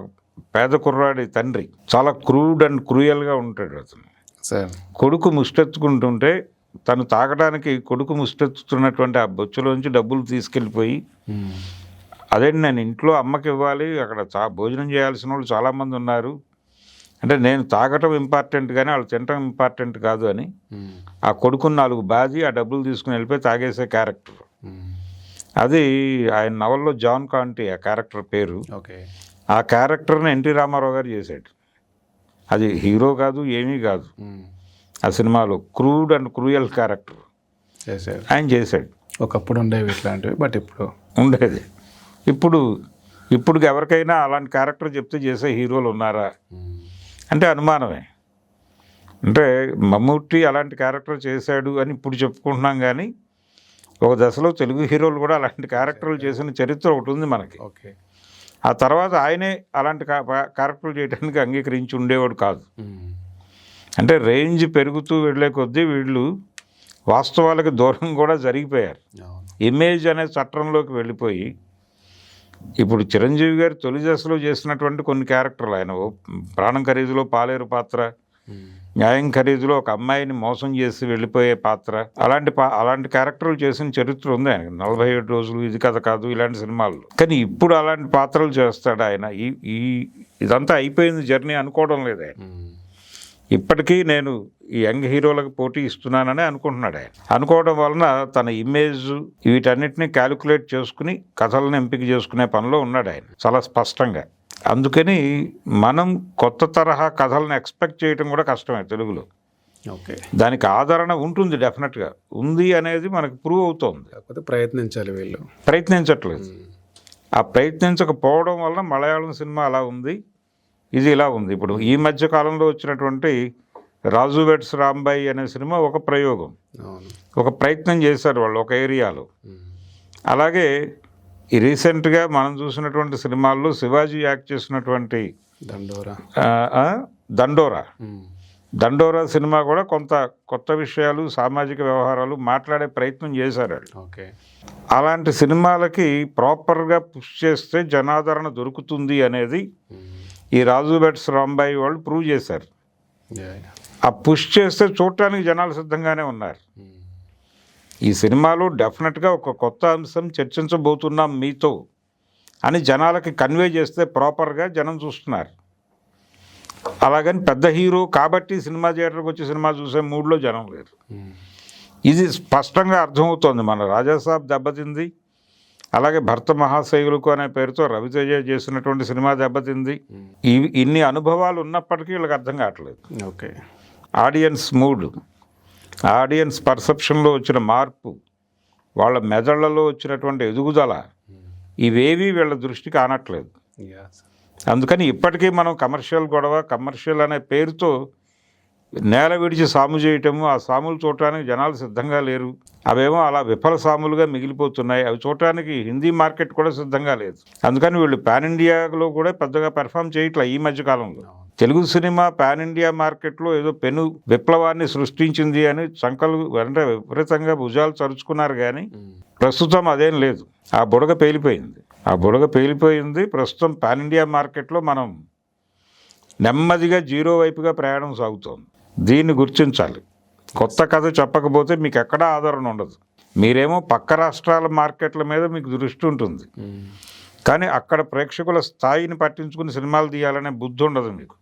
పేద కుర్రాడి తండ్రి చాలా క్రూడ్ అండ్ క్రూయల్గా ఉంటాడు. అతను కొడుకు ముష్టెత్తుకుంటుంటే తను తాగడానికి కొడుకు ముష్టెత్తుతున్నటువంటి ఆ బొచ్చులోంచి డబ్బులు తీసుకెళ్ళిపోయి, అదేంటి నేను ఇంట్లో అమ్మకి ఇవ్వాలి, అక్కడ భోజనం చేయాల్సిన వాళ్ళు చాలామంది ఉన్నారు, అంటే నేను తాగటం ఇంపార్టెంట్ కానీ వాళ్ళు తినటం ఇంపార్టెంట్ కాదు అని ఆ కొడుకుని 4 బాజీ ఆ డబ్బులు తీసుకుని వెళ్ళిపోయి తాగేసే క్యారెక్టర్. అది ఆయన నవల్లో జాన్ కాంటీ ఆ క్యారెక్టర్ పేరు. ఆ క్యారెక్టర్ని ఎన్టీ రామారావు గారు చేశాడు. అది హీరో కాదు, ఏమీ కాదు. ఆ సినిమాలో క్రూడ్ అండ్ క్రూయల్ క్యారెక్టర్ ఆయన చేశాడు. ఒకప్పుడు ఉండేవి ఇట్లాంటివి, బట్ ఇప్పుడు ఉండేది. ఇప్పుడు ఎవరికైనా అలాంటి క్యారెక్టర్ చెప్తే చేసే హీరోలు ఉన్నారా అంటే అనుమానమే. అంటే మమ్ముట్టి అలాంటి క్యారెక్టర్ చేశాడు అని ఇప్పుడు చెప్పుకుంటున్నాం, కానీ ఒక దశలో తెలుగు హీరోలు కూడా అలాంటి క్యారెక్టర్లు చేసిన చరిత్ర ఒకటి ఉంది మనకి. ఆ తర్వాత ఆయనే అలాంటి క్యారెక్టర్లు చేయడానికి అంగీకరించి ఉండేవాడు కాదు. అంటే రేంజ్ పెరుగుతూ వెళ్ళే కొద్దీ వీళ్ళు వాస్తవాలకు దూరం కూడా జరిగిపోయారు. ఇమేజ్ అనే చట్రంలోకి వెళ్ళిపోయి ఇప్పుడు చిరంజీవి గారు తొలి దశలో చేసినటువంటి కొన్ని క్యారెక్టర్లు, ఆయన ప్రాణం ఖరీదులో పాలేరు పాత్ర, న్యాయం ఖరీదులో ఒక అమ్మాయిని మోసం చేసి వెళ్ళిపోయే పాత్ర, అలాంటి క్యారెక్టర్లు చేసిన చరిత్ర ఉంది ఆయన. 47 రోజులు, ఇది కథ కాదు, ఇలాంటి సినిమాల్లో. కానీ ఇప్పుడు అలాంటి పాత్రలు చేస్తాడు ఆయన. ఇదంతా అయిపోయింది జర్నీ అనుకోవడం లేదు ఆయన. ఇప్పటికీ నేను ఈ యంగ్ హీరోలకు పోటీ ఇస్తున్నానని అనుకుంటున్నాడు ఆయన. అనుకోవడం వలన తన ఇమేజ్ వీటన్నిటిని క్యాలిక్యులేట్ చేసుకుని కథలను ఎంపిక చేసుకునే పనిలో ఉన్నాడు ఆయన చాలా స్పష్టంగా. అందుకని మనం కొత్త తరహా కథలను ఎక్స్పెక్ట్ చేయడం కూడా కష్టమే తెలుగులో. ఓకే, దానికి ఆదరణ ఉంటుంది, డెఫినెట్గా ఉంది అనేది మనకు ప్రూవ్ అవుతోంది. కాకపోతే ప్రయత్నించాలి వీళ్ళు. ప్రయత్నించట్లేదు. ఆ ప్రయత్నించకపోవడం వల్ల మలయాళం సినిమా అలా ఉంది, ఇది ఇలా ఉంది. ఇప్పుడు ఈ మధ్య కాలంలో వచ్చినటువంటి రాజు వెడ్స్ రాంబాయి అనే సినిమా ఒక ప్రయోగం, ఒక ప్రయత్నం చేశారు వాళ్ళు ఒక ఏరియాలో. అలాగే ఈ రీసెంట్గా మనం చూసినటువంటి సినిమాల్లో శివాజీ యాక్ట్ చేసినటువంటి దండోరా సినిమా కూడా కొంత కొత్త విషయాలు, సామాజిక వ్యవహారాలు మాట్లాడే ప్రయత్నం చేశారు. ఓకే, అలాంటి సినిమాలకి ప్రాపర్గా పుష్ చేస్తే జనాదరణ దొరుకుతుంది అనేది ఈ రాజు వెడ్స్ రాంబాయి వాళ్ళు ప్రూవ్ చేశారు. ఆ పుష్ చేస్తే చూడటానికి జనాలు సిద్ధంగానే ఉన్నారు. ఈ సినిమాలో డెఫినెట్గా ఒక కొత్త అంశం చర్చించబోతున్నాం మీతో అని జనాలకి కన్వే చేస్తే ప్రాపర్గా జనం చూస్తున్నారు. అలాగని పెద్ద హీరో కాబట్టి సినిమా థియేటర్కి వచ్చి సినిమా చూసే మూడ్లో జనం లేరు. ఇది స్పష్టంగా అర్థమవుతోంది. మన రాజాసాబ్ దెబ్బతింది, అలాగే భర్త మహాశైలుకు అనే పేరుతో రవితేజ చేసినటువంటి సినిమా దెబ్బతింది. ఇన్ని అనుభవాలు ఉన్నప్పటికీ వీళ్ళకి అర్థం కావట్లేదు. ఓకే, ఆడియన్స్ మూడ్, ఆడియన్స్ పర్సెప్షన్లో వచ్చిన మార్పు, వాళ్ళ మెదళ్లలో వచ్చినటువంటి ఎదుగుదల, ఇవేవి వీళ్ళ దృష్టికి ఆనట్లేదు. అందుకని ఇప్పటికీ మనం కమర్షియల్ గొడవ, కమర్షియల్ అనే పేరుతో నేల విడిచి సాము చేయటము, ఆ సాములు చూడటానికి జనాలు సిద్ధంగా లేరు. అవేమో అలా విఫల సాములుగా మిగిలిపోతున్నాయి. అవి చూడటానికి హిందీ మార్కెట్ కూడా సిద్ధంగా లేదు. అందుకని వీళ్ళు పాన్ ఇండియాలో కూడా పెద్దగా పెర్ఫామ్ చేయట్లే ఈ మధ్యకాలంలో. తెలుగు సినిమా పాన్ ఇండియా మార్కెట్లో ఏదో పెను విప్లవాన్ని సృష్టించింది అని సంకలు అంటే విపరీతంగా భుజాలు చరుచుకున్నారు. కానీ ప్రస్తుతం అదేం లేదు. ఆ బుడగ పేలిపోయింది. ప్రస్తుతం పాన్ ఇండియా మార్కెట్లో మనం నెమ్మదిగా జీరో వైపుగా ప్రయాణం సాగుతోంది. దీన్ని గుర్తించాలి. కొత్త కథ చెప్పకపోతే మీకు ఎక్కడా ఆదరణ ఉండదు. మీరేమో పక్క రాష్ట్రాల మార్కెట్ల మీద మీకు దృష్టి ఉంటుంది, కానీ అక్కడ ప్రేక్షకుల స్థాయిని పట్టించుకుని సినిమాలు తీయాలనే బుద్ధి ఉండదు మీకు.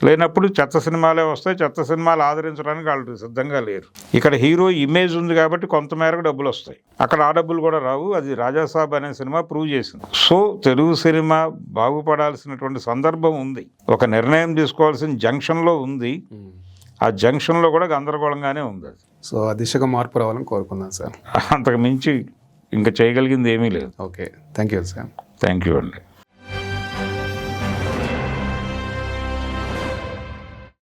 లేనప్పుడు చెత్త సినిమాలే వస్తాయి. చెత్త సినిమాలు ఆదరించడానికి వాళ్ళు సిద్ధంగా లేరు. ఇక్కడ హీరో ఇమేజ్ ఉంది కాబట్టి కొంతమేరకు డబ్బులు వస్తాయి, అక్కడ ఆ డబ్బులు కూడా రావు. అది రాజాసాబ్ అనే సినిమా ప్రూవ్ చేసింది. సో తెలుగు సినిమా బాగుపడాల్సినటువంటి సందర్భం ఉంది, ఒక నిర్ణయం తీసుకోవాల్సిన జంక్షన్లో ఉంది. ఆ జంక్షన్లో కూడా గందరగోళంగానే ఉంది అది. సో ఆ దిశగా మార్పు రావాలని కోరుకుందాం సార్. అంతకు మించి ఇంకా చేయగలిగింది ఏమీ లేదు. Okay, thank you sir. Thank you అండి.